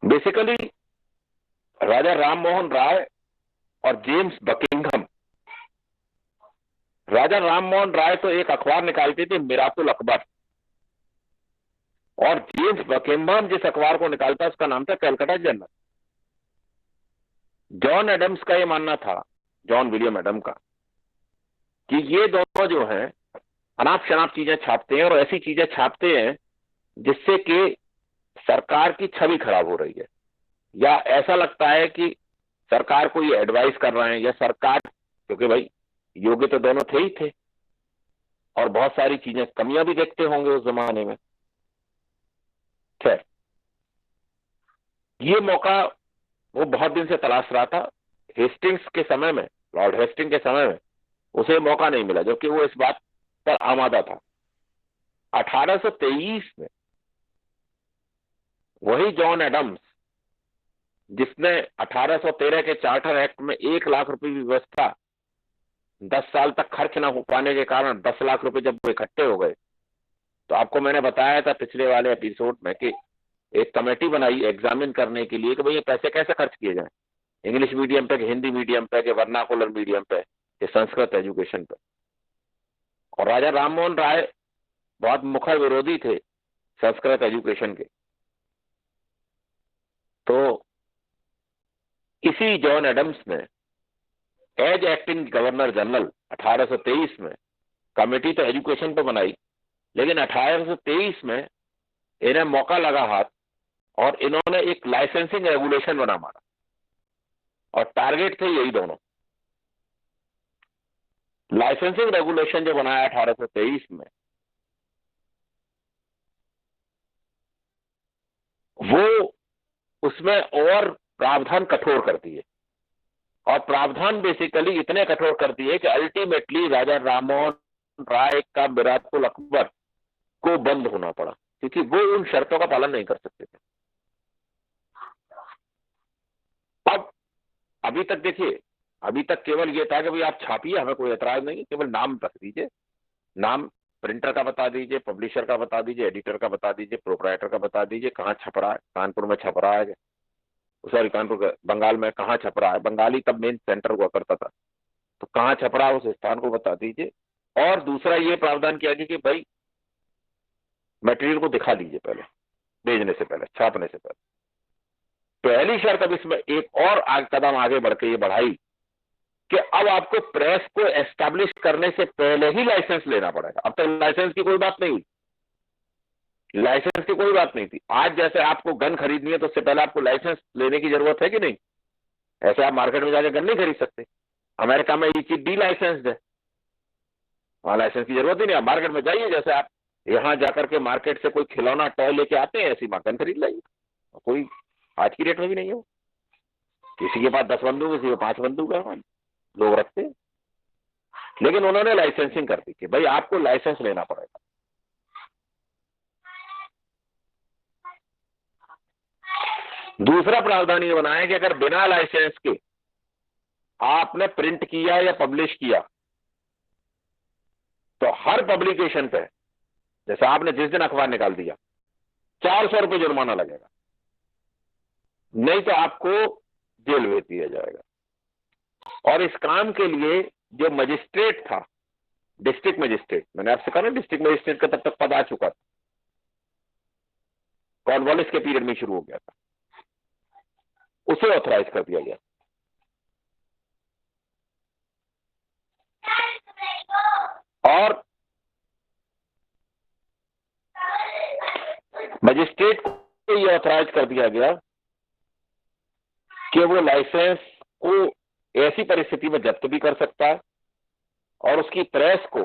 बेसिकली राजा राममोहन राय और जेम्स बकिंघम। राजा राममोहन राय तो एक अखबार निकालते थे, मिराकुल अखबार, और जेम्स बकिंघम जिस अखबार को निकालता उसका नाम था कैलकाटा जर्नल। जॉन एडम्स का ये मानना था, जॉन विलियम एडम का, कि ये दोनों जो हैं अनाप शनाप चीजें छापते हैं और ऐसी चीजें छापते हैं जिससे कि सरकार की छवि खराब हो रही है, या ऐसा लगता है कि सरकार को ये एडवाइस कर रहे हैं, या सरकार, क्योंकि भाई योग्य तो दोनों थे ही थे और बहुत सारी चीजें कमियां भी देखते होंगे उस जमाने में। खैर, ये मौका वो बहुत दिन से तलाश रहा था। हेस्टिंग्स के समय में, लॉर्ड हेस्टिंग के समय में उसे मौका नहीं मिला, जबकि वो इस बात पर आमादा था। 1823 में वही जॉन एडम्स, जिसने 1813 के चार्टर एक्ट में 1 लाख रुपए की व्यवस्था 10 साल तक खर्च न हो पाने के कारण 10 लाख रुपए जब वो इकट्ठे हो गए, तो आपको मैंने बताया था पिछले वाले एपिसोड में कि एक कमेटी बनाई एग्जामिन करने के लिए कि भाई ये पैसे कैसे खर्च किए जाएं, इंग्लिश मीडियम पे, हिंदी मीडियम पे, के वर्नाकुलर मीडियम पे, के संस्कृत एजुकेशन पे। और राजा राममोहन राय बहुत मुखर विरोधी थे संस्कृत एजुकेशन के। तो इसी जॉन एडम्स ने एज एक्टिंग गवर्नर जनरल 1823 में कमेटी तो एजुकेशन पे बनाई, लेकिन 1823 में इन्हें मौका लगा हाथ और इन्होंने एक लाइसेंसिंग रेगुलेशन बना मारा, और टारगेट थे यही दोनों। लाइसेंसिंग रेगुलेशन जो बनाया 1823 में, वो उसमें और प्रावधान कठोर कर दिए, और प्रावधान बेसिकली इतने कठोर कर दिए कि अल्टीमेटली राजा राममोहन राय का मिराकुल अखबार को बंद होना पड़ा, क्योंकि वो उन शर्तों का पालन नहीं कर सकते थे। अब अभी तक देखिए, अभी तक केवल ये था कि भाई आप छापिए, हमें कोई एतराज नहीं, केवल नाम रख दीजिए, नाम प्रिंटर का बता दीजिए, पब्लिशर का बता दीजिए, एडिटर का बता दीजिए, प्रोप्राइटर का बता दीजिए, कहाँ छप रहा है, कानपुर में छप रहा है, सॉरी कानपुर, बंगाल में कहाँ छप रहा है, बंगाली तब मेन सेंटर हुआ करता था, तो कहाँ छप रहा है उस स्थान को बता दीजिए। और दूसरा ये प्रावधान किया गया कि भाई मटेरियल को दिखा दीजिए पहले, भेजने से पहले, छापने से पहले। पहली शर्त अब इसमें एक और कदम आगे बढ़ के ये बढ़ाई कि अब आपको प्रेस को एस्टैब्लिश करने से पहले ही लाइसेंस लेना पड़ेगा। अब तक लाइसेंस की कोई बात नहीं हुई, लाइसेंस की कोई बात नहीं थी। आज जैसे आपको गन खरीदनी है तो उससे पहले आपको लाइसेंस लेने की जरूरत है कि नहीं? ऐसे आप मार्केट में जाकर गन नहीं खरीद सकते। अमेरिका में ये चीज डी लाइसेंस्ड है, वहां लाइसेंस की जरूरत ही नहीं। आप मार्केट में जाइए, जैसे आप यहां जाकर के मार्केट से कोई खिलौना टॉय लेके आते हैं, ऐसी गन खरीद लाइए। कोई आज की डेट में भी नहीं है, किसी के पास 10 बंदूक, किसी के 5 बंदूक है, लोग रखते हैं। लेकिन उन्होंने लाइसेंसिंग कर दी कि भाई आपको लाइसेंस लेना पड़ेगा। दूसरा प्रावधान ये बनाया कि अगर बिना लाइसेंस के आपने प्रिंट किया या पब्लिश किया तो हर पब्लिकेशन पे, जैसे आपने जिस दिन अखबार निकाल दिया, 400 रुपये जुर्माना लगेगा, नहीं तो आपको जेल भेज दिया जाएगा। और इस काम के लिए जो मजिस्ट्रेट था, डिस्ट्रिक्ट मजिस्ट्रेट, मैंने आपसे कहा ना डिस्ट्रिक्ट मजिस्ट्रेट का तब तक पद आ चुका था, कॉर्नवालिस के पीरियड में शुरू हो गया था, उसे ऑथराइज कर दिया गया। और मजिस्ट्रेट को यह ऑथराइज कर दिया गया कि वो लाइसेंस को ऐसी परिस्थिति में जब्त भी कर सकता है और उसकी प्रेस को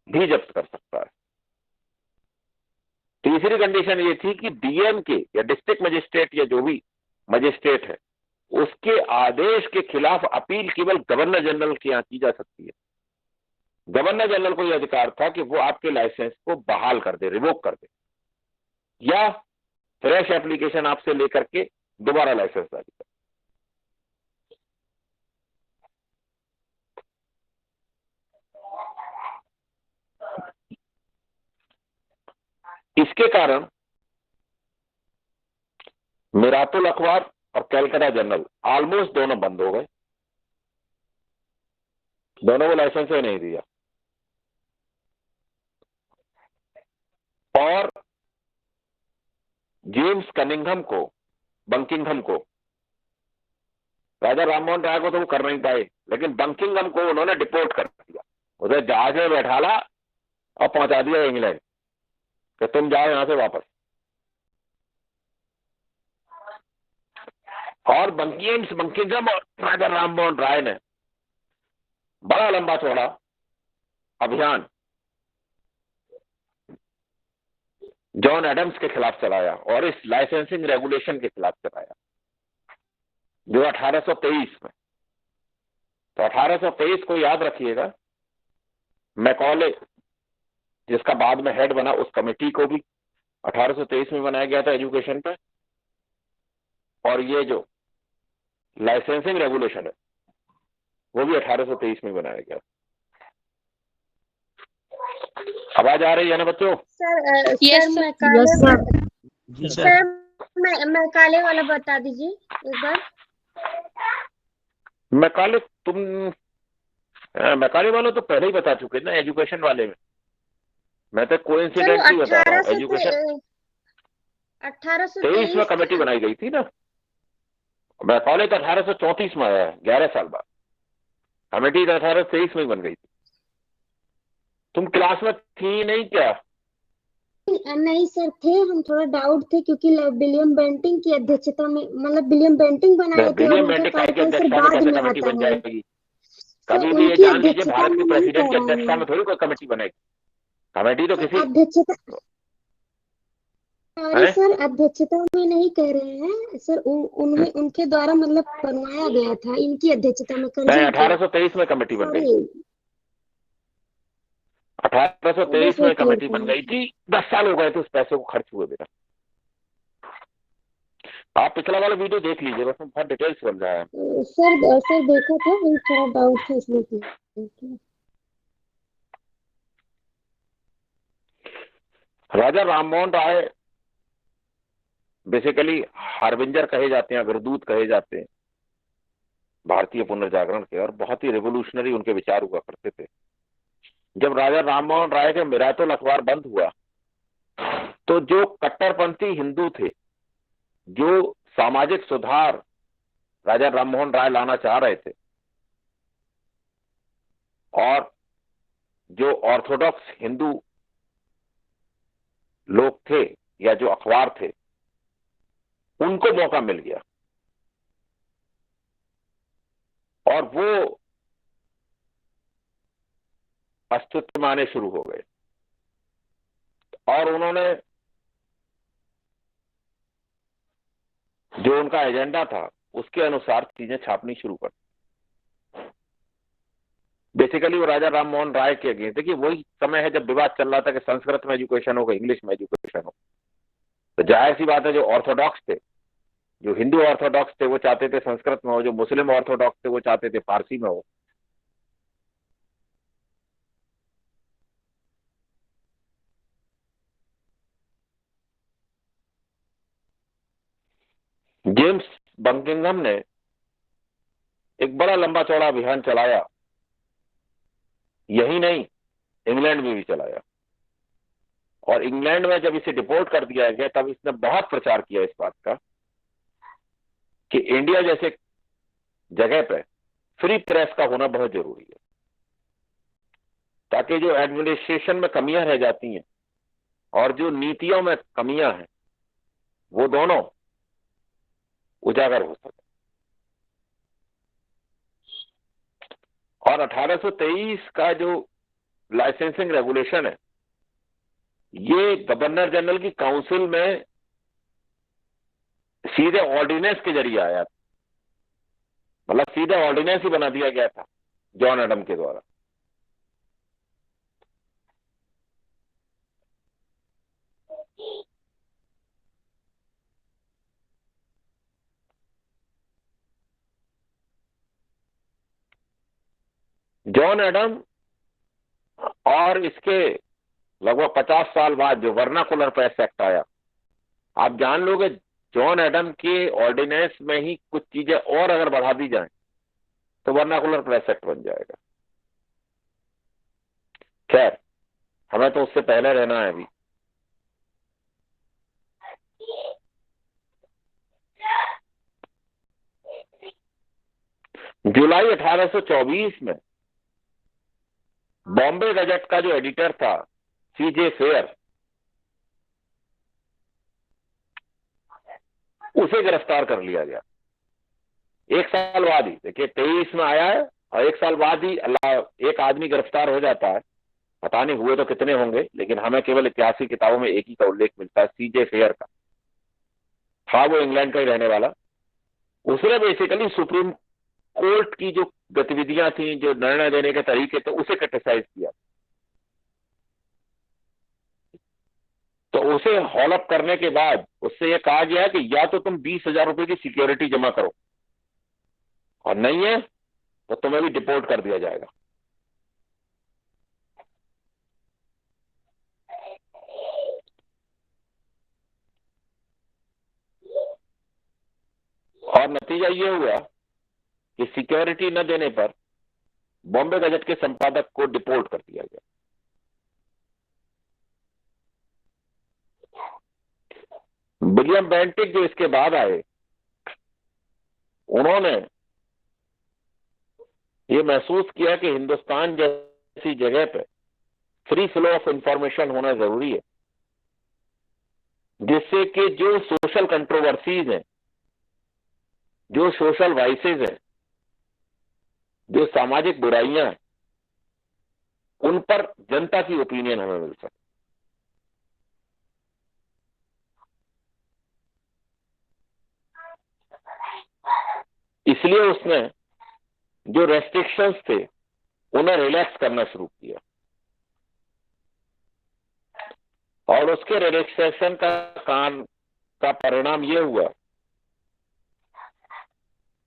भी जब्त कर सकता है। तीसरी कंडीशन ये थी कि डीएम के या डिस्ट्रिक्ट मजिस्ट्रेट या जो भी मजिस्ट्रेट है, उसके आदेश के खिलाफ अपील केवल गवर्नर जनरल के यहां की जा सकती है। गवर्नर जनरल को यह अधिकार था कि वो आपके लाइसेंस को बहाल कर दे, रिवोक कर दे, या फ्रेश एप्लीकेशन आपसे लेकर के दोबारा लाइसेंस जारी कर। इसके कारण मिरातुल अखबार और कैलकाटा जनरल ऑलमोस्ट दोनों बंद हो गए, दोनों को लाइसेंस ही नहीं दिया। और जेम्स कनिंघम को, बंकिंघम को, राजा राममोहन राय को तो वो कर नहीं पाए, लेकिन बंकिंघम को उन्होंने डिपोर्ट कर दिया, उधर जहाज में बैठाला और पहुंचा दिया इंग्लैंड कि तुम जाओ यहां से वापस। और बंकिंघम और राजा राममोहन राय ने बड़ा लंबा चौड़ा अभियान जॉन एडम्स के खिलाफ चलाया और इस लाइसेंसिंग रेगुलेशन के खिलाफ चलाया, जो 1823 में। तो 1823 को याद रखिएगा, मैकॉले जिसका बाद में हेड बना, उस कमेटी को भी 1823 में बनाया गया था एजुकेशन पे, और ये जो लाइसेंसिंग रेगुलेशन है वो भी 1823 में बनाया गया। आवाज आ रही है ना बच्चों? Sir Yes, sir sir. मैं काले वाला बता दीजिए एक बार। मैकाले वालों तो पहले ही बता चुके ना, एजुकेशन वाले में। मैं तो कोइंसिडेंटली बता रहा हूँ। एजुकेशन 1823 में कमेटी बनाई गई थी ना, मैकाले तो 1834 में आया है, 11 साल बाद। कमेटी तो 1823 में बन गई थी। तुम क्लास में थी नहीं क्या? नहीं सर थे, हम थोड़ा डाउट थे क्योंकि विलियम बेंटिंग की अध्यक्षता में, मतलब विलियम बेंटिंग बनाए थे और उनका कार्यकाल सर बाद में कमेटी आता बन है। जाएगी? कभी भी ये उनकी जान लीजिए, अध्यक्षता भारत के में नहीं प्रेसिडेंट की कह रहे अध्यक्षता हैं में थोड़ी कोई कमेटी बनेगी। कमेटी तो किसी अध्यक्षता, सॉरी सर, अध्यक्षता में नहीं कह रहे हैं सर, उनमें उनके द्वारा मतलब बनवाया गया था, इनकी अध्यक्षता में 1823 में कमेटी बन गई। 1823 में कमेटी बन गई थी, 10 साल हो गए थे उस पैसे को खर्च हुए बिना। आप पिछला वाला वीडियो देख लीजिए, बस बहुत डिटेल्स बन रहा है। सर देखा था, वही थोड़ा डाउट था इसमें। राजा राममोहन राय बेसिकली हार्बिंजर कहे जाते हैं, अग्रदूत कहे जाते हैं भारतीय पुनर्जागरण के, और बहुत ही रिवोल्यूशनरी उनके विचार हुआ करते थे। जब राजा राममोहन राय के मिरातुल अखबार बंद हुआ तो जो कट्टरपंथी हिंदू थे, जो सामाजिक सुधार राजा राममोहन राय लाना चाह रहे थे, और जो ऑर्थोडॉक्स हिंदू लोग थे या जो अखबार थे, उनको मौका मिल गया और वो अस्तित्व में आने शुरू हो गए। और उन्होंने जो उनका एजेंडा था उसके अनुसार चीजें छापनी शुरू कर। बेसिकली वो राजा राम मोहन राय के अगेंस्ट। देखिए वही समय है जब विवाद चल रहा था कि संस्कृत में एजुकेशन हो, इंग्लिश में एजुकेशन हो। तो जाहिर सी बात है जो ऑर्थोडॉक्स थे, जो हिंदू ऑर्थोडॉक्स थे, वो चाहते थे संस्कृत में हो, जो मुस्लिम ऑर्थोडॉक्स थे वो चाहते थे फारसी में हो। जेम्स बकिंघम ने एक बड़ा लंबा चौड़ा अभियान चलाया, यही नहीं इंग्लैंड में भी चलाया। और इंग्लैंड में जब इसे डिपोर्ट कर दिया गया तब इसने बहुत प्रचार किया इस बात का कि इंडिया जैसे जगह पे फ्री प्रेस का होना बहुत जरूरी है, ताकि जो एडमिनिस्ट्रेशन में कमियां रह जाती हैं और जो नीतियों में कमियां हैं वो दोनों उजागर हो सके। और 1823 का जो लाइसेंसिंग रेगुलेशन है ये गवर्नर जनरल की काउंसिल में सीधे ऑर्डिनेंस के जरिए आया था, मतलब सीधे ऑर्डिनेंस ही बना दिया गया था जॉन एडम के द्वारा। जॉन एडम और इसके लगभग 50 साल बाद जो वर्नाकुलर प्रेस एक्ट आया, आप जान लोगे जॉन एडम के ऑर्डिनेंस में ही कुछ चीजें और अगर बढ़ा दी जाएं तो वर्नाकुलर प्रेस एक्ट बन जाएगा। खैर हमें तो उससे पहले रहना है अभी। जुलाई 1824 में बॉम्बे गजट का जो एडिटर था सीजे फेयर, उसे गिरफ्तार कर लिया गया। एक साल बाद ही, देखिए 23 में आया है और एक साल बाद ही एक आदमी गिरफ्तार हो जाता है। पता नहीं हुए तो कितने होंगे, लेकिन हमें केवल इतिहास किताबों में एक ही का उल्लेख मिलता है, सीजे फेयर का। था वो इंग्लैंड का ही रहने वाला। उसने बेसिकली सुप्रीम कोर्ट की जो गतिविधियां थी, जो निर्णय देने के तरीके थे, उसे क्रिटिसाइज किया। तो उसे हॉल अप करने के बाद उससे यह कहा गया कि या तो तुम 20,000 रुपए की सिक्योरिटी जमा करो और नहीं है तो तुम्हें भी डिपोर्ट कर दिया जाएगा। और नतीजा ये हुआ कि सिक्योरिटी न देने पर बॉम्बे गजट के संपादक को डिपोर्ट कर दिया गया। विलियम बेंटिक जो इसके बाद आए, उन्होंने ये महसूस किया कि हिंदुस्तान जैसी जगह पे फ्री फ्लो ऑफ इंफॉर्मेशन होना जरूरी है, जिससे कि जो सोशल कंट्रोवर्सीज हैं, जो सोशल वाइसेज हैं, जो सामाजिक बुराइयां हैं, उन पर जनता की ओपिनियन हमें मिल सके। इसलिए उसने जो रेस्ट्रिक्शंस थे उन्हें रिलैक्स करना शुरू किया और उसके रिलैक्सेशन का परिणाम यह हुआ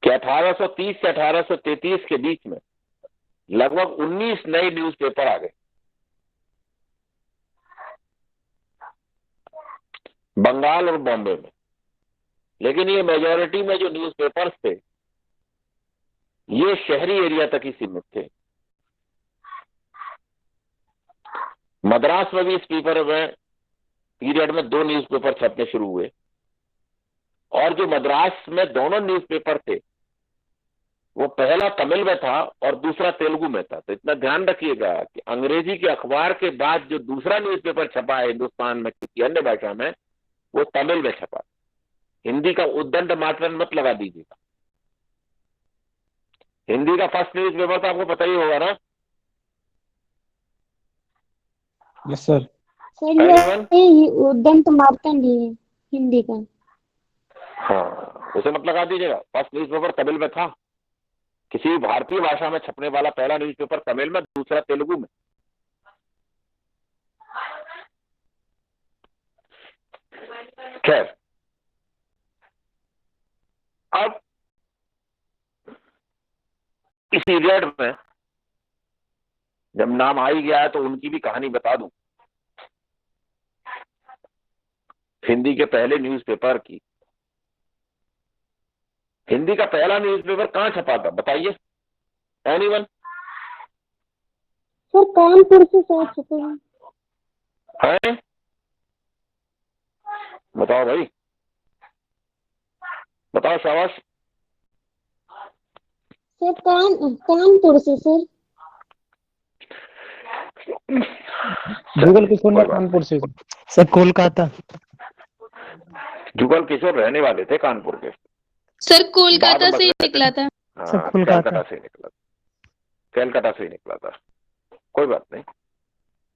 कि 1830 से 1833 के बीच में लगभग 19 नए न्यूज़पेपर आ गए बंगाल और बॉम्बे में। लेकिन ये मेजॉरिटी में जो न्यूज़पेपर्स थे ये शहरी एरिया तक ही सीमित थे। मद्रास में भी इस पेपर में पीरियड में 2 न्यूज़पेपर छपने शुरू हुए और जो मद्रास में दोनों न्यूज़पेपर थे वो पहला तमिल में था और दूसरा तेलुगु में था। तो इतना ध्यान रखिएगा कि अंग्रेजी के अखबार के बाद जो दूसरा न्यूज़पेपर छपा है हिंदुस्तान में किसी अन्य भाषा में, वो तमिल में छपा। हिंदी का उद्दंड मात्रण मत लगा दीजिएगा। हिंदी का फर्स्ट न्यूज़पेपर तो आपको पता ही होगा ना? Yes sir. सर ये उद्दंड मार्तंड है हिंदी का। हाँ, उसे मत लगा दीजिएगा। फर्स्ट न्यूज़पेपर तमिल में था किसी भारतीय भाषा में छपने वाला पहला न्यूज़पेपर तमिल में, दूसरा तेलुगु में। खैर, अब इस पीरियड में जब नाम आ ही गया है तो उनकी भी कहानी बता दूं। हिंदी के पहले न्यूज़पेपर की, हिंदी का पहला न्यूज़पेपर कहां छपा था बताइए, एनीवन? सर कानपुर से शायद छपे हैं। है? बताओ भाई, बताओ, शाबाश। सर कानपुर से सर। जुगल किशोर ने कानपुर से। सर कोलकाता। जुगल किशोर रहने वाले थे कानपुर के। सर बाद कोलकाता में से ही बदले थे। निकला था। हाँ, कोलकाता। कलकत्ता से निकला, कलकत्ता से ही निकला था। कोई बात नहीं,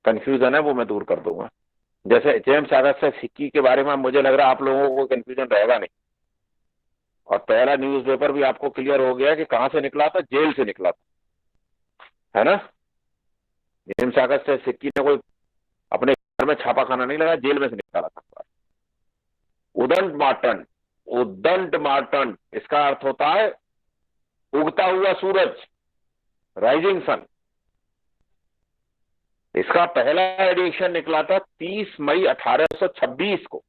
कंफ्यूजन है वो मैं दूर कर दूंगा। जैसे जेम्स ऑगस्टस हिक्की के बारे में मुझे लग रहा है आप लोगों को कंफ्यूजन रहेगा नहीं। और पहला न्यूज़पेपर भी आपको क्लियर हो गया कि कहां से निकला था, जेल से निकला था, है ना? जेम्स ऑगस्टस हिक्की ने कोई अपने घर में छापा खाना नहीं लगा, जेल में से निकाला था। उदंड मार्टन, उदंड मार्टन, इसका अर्थ होता है उगता हुआ सूरज, राइजिंग सन। इसका पहला एडिशन निकला था 30 मई 1826 को,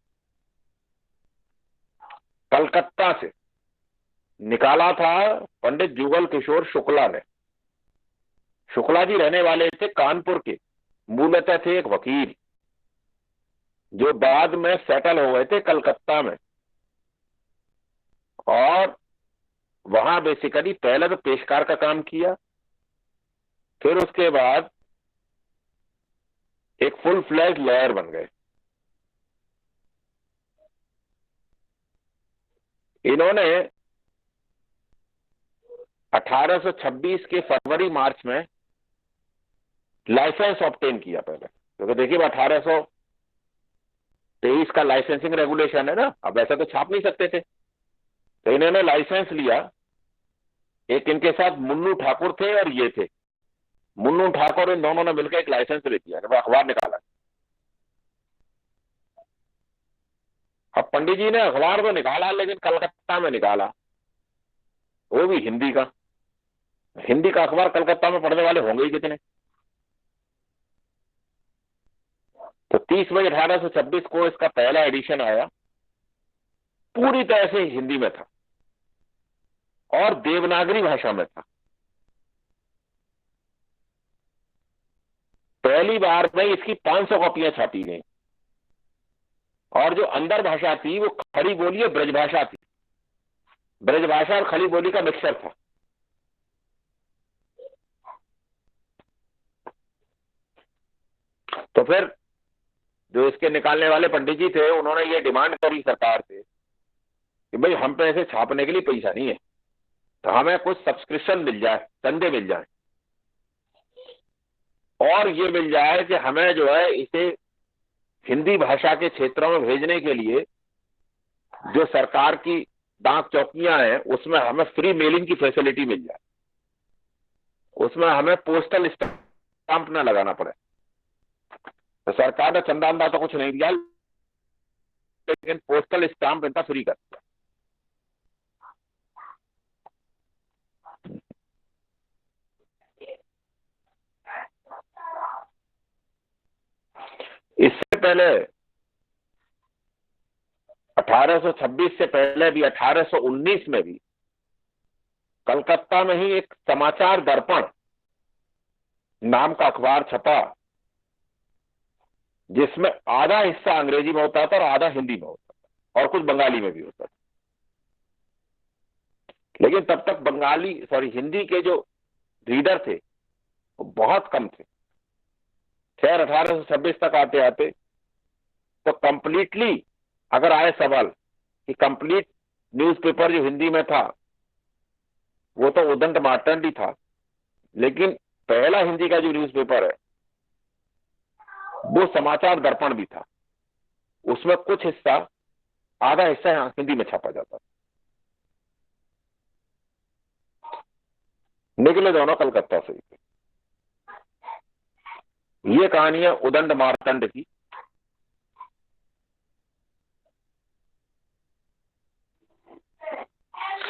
कलकत्ता से निकाला था पंडित जुगल किशोर शुक्ला ने। शुक्ला जी रहने वाले थे कानपुर के, मूलतः थे एक वकील जो बाद में सेटल हो गए थे कलकत्ता में। और वहां बेसिकली पहले तो पेशकार का काम किया, फिर उसके बाद एक फुल फ्लैश लॉयर बन गए। इन्होंने 1826 के फरवरी मार्च में लाइसेंस ऑब्टेन किया पहले, क्योंकि देखिए 1823 का लाइसेंसिंग रेगुलेशन है ना, अब ऐसा तो छाप नहीं सकते थे, तो इन्होंने लाइसेंस लिया। एक इनके साथ मुन्नू ठाकुर थे और ये थे, मुन्नू ठाकुर, इन दोनों ने मिलकर एक लाइसेंस ले दिया, अखबार निकाला। अब पंडित जी ने अखबार तो निकाला, लेकिन कलकत्ता में निकाला, वो भी हिंदी का। हिंदी का अखबार कलकत्ता में पढ़ने वाले होंगे ही कितने। तो 30 मई 1826 को इसका पहला एडिशन आया, पूरी तरह से हिंदी में था और देवनागरी भाषा में था। पहली बार में इसकी 500 कॉपियां छापी गई, और जो अंदर भाषा थी वो खड़ी बोली और ब्रजभाषा थी। ब्रजभाषा और खड़ी बोली का मिक्सचर था। तो फिर जो इसके निकालने वाले पंडित जी थे, उन्होंने ये डिमांड करी सरकार से कि भाई हम पे ऐसे छापने के लिए पैसा नहीं है, तो हमें कुछ सब्सक्रिप्शन मिल जाए, चंदे मिल जाए, और ये मिल जाए कि हमें जो है इसे हिंदी भाषा के क्षेत्रों में भेजने के लिए जो सरकार की डाक चौकियां हैं उसमें हमें फ्री मेलिंग की फैसिलिटी मिल जाए, उसमें हमें पोस्टल स्टाम्प ना लगाना पड़े। तो सरकार ने चंदा अंदा तो कुछ नहीं दिया, लेकिन पोस्टल स्टाम्प इनका फ्री कर दिया। इससे पहले 1826 से पहले भी 1819 में भी कलकत्ता में ही एक समाचार दर्पण नाम का अखबार छपा, जिसमें आधा हिस्सा अंग्रेजी में होता था और आधा हिंदी में होता था, और कुछ बंगाली में भी होता था। लेकिन तब तक हिंदी के जो रीडर थे वो बहुत कम थे। खैर 1826 तक आते आते तो कंप्लीटली अगर आए सवाल कि कंप्लीट न्यूज़पेपर जो हिंदी में था वो तो उदंड मार्टन ही था, लेकिन पहला हिंदी का जो न्यूज़पेपर है वो समाचार दर्पण भी था। उसमें कुछ हिस्सा, आधा हिस्सा हिंदी में छापा जाता था। निकले दोनों कलकत्ता से। ये कहानी है उदंड मार्तंड की।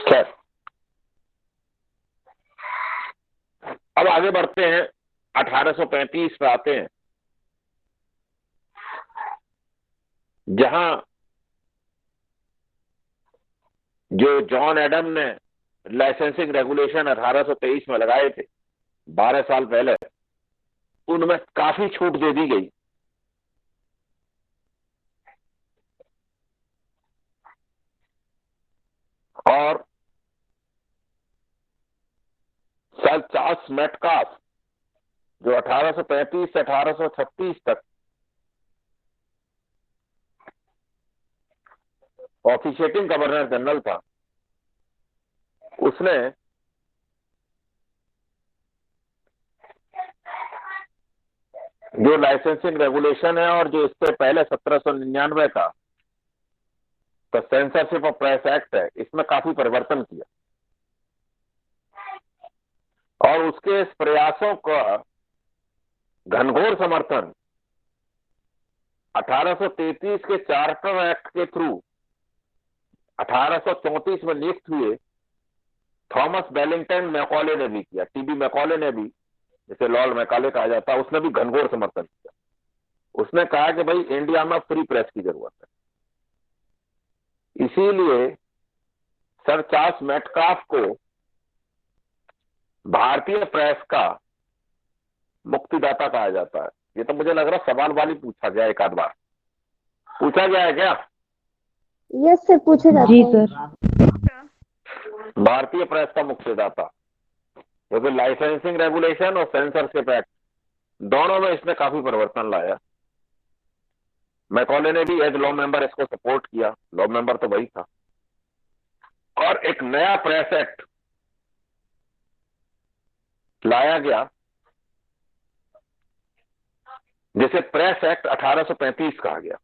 खैर, अब आगे बढ़ते हैं, 1835 पे आते हैं, जहां जो जॉन एडम ने लाइसेंसिंग रेगुलेशन 1823 में लगाए थे 12 साल पहले, उनमें काफी छूट दे दी गई। और सर चार्ल्स मेटकाफ, जो 1835 से 1836 तक ऑफिशिएटिंग गवर्नर जनरल था, उसने जो लाइसेंसिंग रेगुलेशन है और जो इससे पहले 1799 का तो सेंसरशिप ऑफ प्रेस एक्ट है, इसमें काफी परिवर्तन किया। और उसके इस प्रयासों का घनघोर समर्थन 1833 के चार्टर एक्ट के थ्रू 1834 में नियुक्त हुए थॉमस बेलिंगटन मैकॉले ने भी किया। टीबी मैकॉले ने भी, जिसे लॉर्ड मैकाले कहा जाता है, उसने भी घनघोर समर्थन किया। उसने कहा कि भाई इंडिया में फ्री प्रेस की जरूरत है। इसीलिए सर चार्ल्स मेटकाफ को भारतीय प्रेस का मुक्तिदाता कहा जाता है। ये तो मुझे लग रहा सवाल वाली पूछा गया, एक आध बार पूछा गया है क्या? यस सर, पूछे जाते हैं। सर। भारतीय प्रेस का मुक्तिदाता, क्योंकि लाइसेंसिंग रेगुलेशन और सेंसरशिप एक्ट दोनों में इसने काफी परिवर्तन लाया। मैकॉले ने भी एज लॉ मेंबर इसको सपोर्ट किया, लॉ मेंबर तो वही था। और एक नया प्रेस एक्ट लाया गया, जिसे प्रेस एक्ट 1835 कहा गया।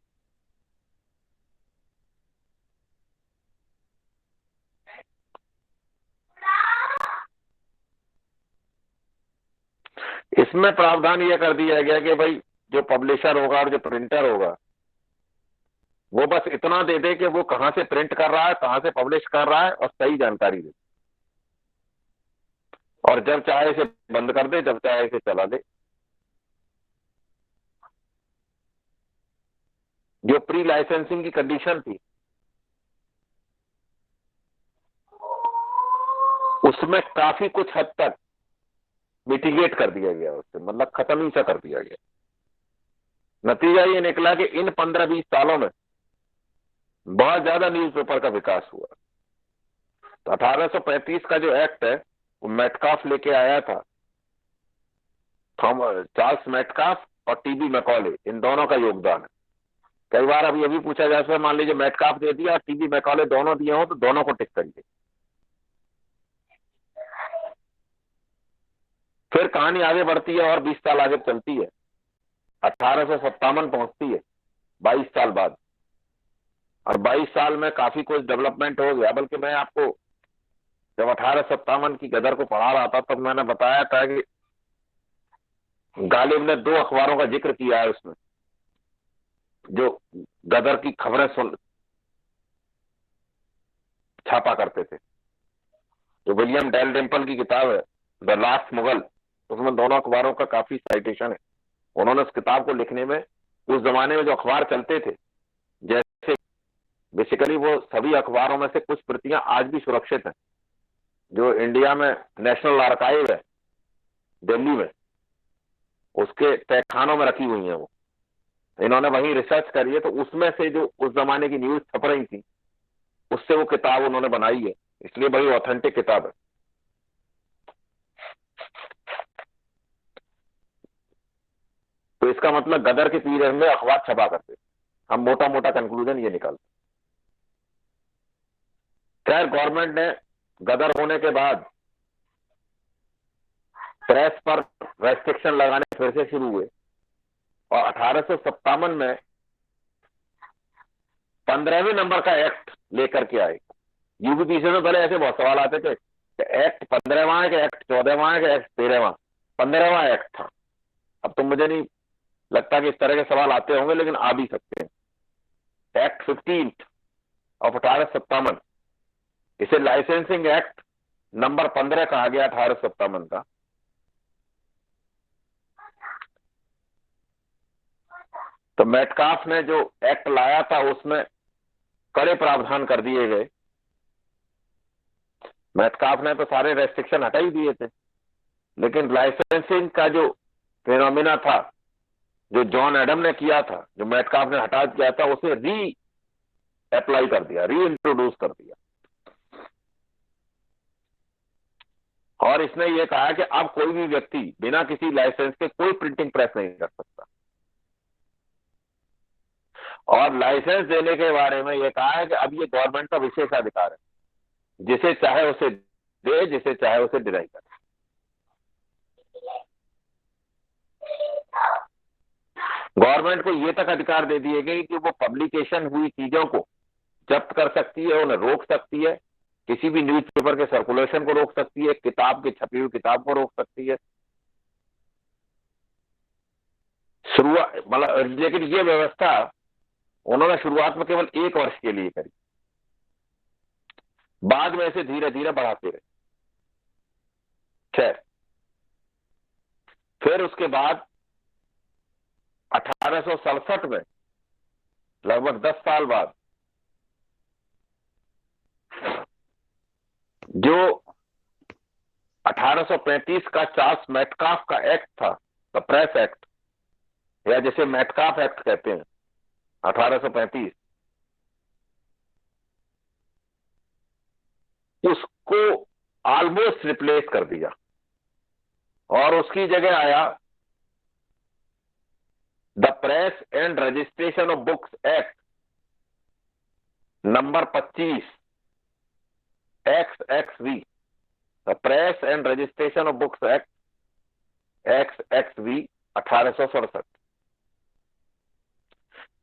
इसमें प्रावधान यह कर दिया गया कि भाई जो पब्लिशर होगा और जो प्रिंटर होगा, वो बस इतना दे दे कि वो कहां से प्रिंट कर रहा है, कहां से पब्लिश कर रहा है, और सही जानकारी दे, और जब चाहे इसे बंद कर दे, जब चाहे इसे चला दे। जो प्री लाइसेंसिंग की कंडीशन थी, उसमें काफी कुछ हद तक मिटिगेट कर दिया गया, उससे मतलब खत्म ही सा कर दिया गया। नतीजा ये निकला कि इन 15-20 सालों में बहुत ज्यादा न्यूज़पेपर का विकास हुआ। तो 1835 का जो एक्ट है वो मेटकाफ लेके आया था। चार्ल्स मेटकाफ और टीबी मैकॉले, इन दोनों का योगदान है। कई बार अभी अभी पूछा जाता है, मान लीजिए मेटकाफ दे दिया और टीबी मैकॉले दोनों दिए हो, तो दोनों को टिक करिए। फिर कहानी आगे बढ़ती है और 20 साल आगे चलती है, 1857 पहुंचती है, 22 साल बाद। और 22 साल में काफी कुछ डेवलपमेंट हो गया। बल्कि मैं आपको जब 1857 की गदर को पढ़ा रहा था, तब मैंने बताया था कि गालिब ने 2 अखबारों का जिक्र किया है उसमें, जो गदर की खबरें छापा करते थे। जो विलियम डैलडिम्पल की किताब है द लास्ट मुगल, उसमें दोनों अखबारों का काफी साइटेशन है। उन्होंने उस किताब को लिखने में, उस जमाने में जो अखबार चलते थे, जैसे बेसिकली वो सभी अखबारों में से कुछ प्रतियां आज भी सुरक्षित हैं, जो इंडिया में नेशनल आर्काइव है दिल्ली में, उसके तहखानों में रखी हुई है। वो इन्होंने वहीं रिसर्च करी है, तो उसमें से जो उस जमाने की न्यूज छप रही थी, उससे वो किताब उन्होंने बनाई है, इसलिए बड़ी ऑथेंटिक किताब है। तो इसका मतलब गदर के पीरियड में अखबार छपा करते। हम मोटा मोटा कंक्लूजन ये निकालते। खैर, गवर्नमेंट ने गदर होने के बाद प्रेस पर रेस्ट्रिक्शन लगाने फिर से शुरू हुए, और 1857 में 15वें नंबर का एक्ट लेकर के आए। यूपीपीसी में पहले ऐसे बहुत सवाल आते थे एक्ट 15वां है कि एक्ट 14वां है कि एक्ट 13वां? 15वां एक्ट था। अब तो मुझे नहीं लगता कि इस तरह के सवाल आते होंगे, लेकिन आ भी सकते हैं। एक्ट 15 ऑफ 1857, इसे लाइसेंसिंग एक्ट नंबर 15 कहा गया 1857 का। तो मेटकाफ ने जो एक्ट लाया था उसमें कड़े प्रावधान कर दिए गए। मेटकाफ ने तो सारे रेस्ट्रिक्शन हटा ही दिए थे, लेकिन लाइसेंसिंग का जो फिनोमिना था, जो जॉन एडम ने किया था, जो मेटकाफ ने हटा दिया था, उसे री अप्लाई कर दिया, री इंट्रोड्यूस कर दिया। और इसने ये कहा कि अब कोई भी व्यक्ति बिना किसी लाइसेंस के कोई प्रिंटिंग प्रेस नहीं कर सकता। और लाइसेंस देने के बारे में ये कहा है कि अब ये गवर्नमेंट का विशेषाधिकार है, जिसे चाहे उसे दे, जिसे चाहे उसे डिनाई करे। गवर्नमेंट को ये तक अधिकार दे दिए गए कि वो पब्लिकेशन हुई चीजों को जब्त कर सकती है, उन्हें रोक सकती है, किसी भी न्यूज़पेपर के सर्कुलेशन को रोक सकती है, किताब की छपी हुई किताब को रोक सकती है। शुरुआत मतलब, लेकिन ये व्यवस्था उन्होंने शुरुआत में केवल 1 वर्ष के लिए करी, बाद में इसे धीरे धीरे बढ़ाते रहे। खैर, फिर उसके बाद 1867 में, लगभग 10 साल बाद, जो 1835 का चार्ल्स मेटकाफ का एक्ट था, द प्रेस एक्ट, या जिसे मेटकाफ एक्ट कहते हैं, 1835, उसको ऑलमोस्ट रिप्लेस कर दिया और उसकी जगह आया the press and registration of books act number 25 XXV, the press and registration of books act XXV 1867।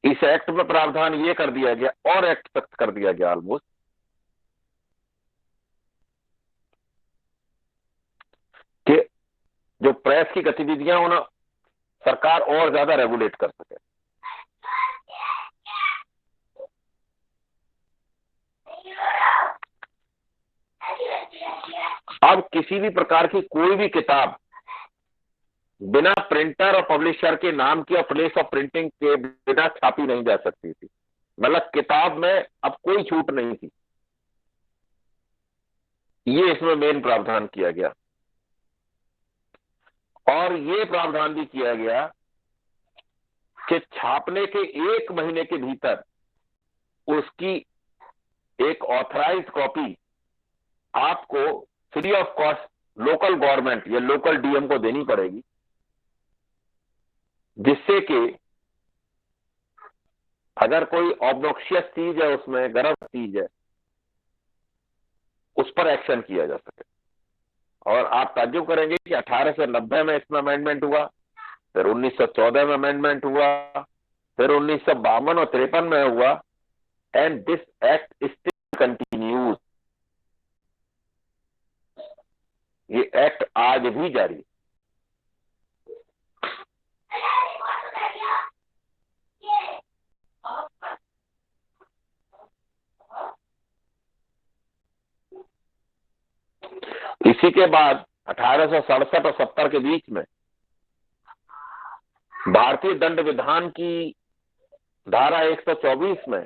इस एक्ट में प्रावधान ये कर दिया गया, और एक्ट सख्त कर दिया गया ऑलमोस्ट, कि जो प्रेस की गतिविधियां होना सरकार और ज्यादा रेगुलेट कर सके। अब किसी भी प्रकार की कोई भी किताब बिना प्रिंटर और पब्लिशर के नाम की और प्लेस ऑफ प्रिंटिंग के बिना छापी नहीं जा सकती थी। मतलब किताब में अब कोई छूट नहीं थी। ये इसमें मेन प्रावधान किया गया। और ये प्रावधान भी किया गया कि छापने के 1 महीने के भीतर उसकी एक ऑथराइज्ड कॉपी आपको free of cost local government या लोकल डीएम को देनी पड़ेगी, जिससे कि अगर कोई ऑब्नॉक्शियस चीज है, उसमें गलत चीज है, उस पर एक्शन किया जा सके। और आप ताज्जुब करेंगे कि 1890 में इसमें अमेंडमेंट हुआ, फिर 1914 में अमेंडमेंट हुआ, फिर 1952 और 53 में हुआ, and this act still continues. ये एक्ट आज भी जारी है। इसी के बाद 1867 और 70 के बीच में भारतीय दंड विधान की धारा 124 में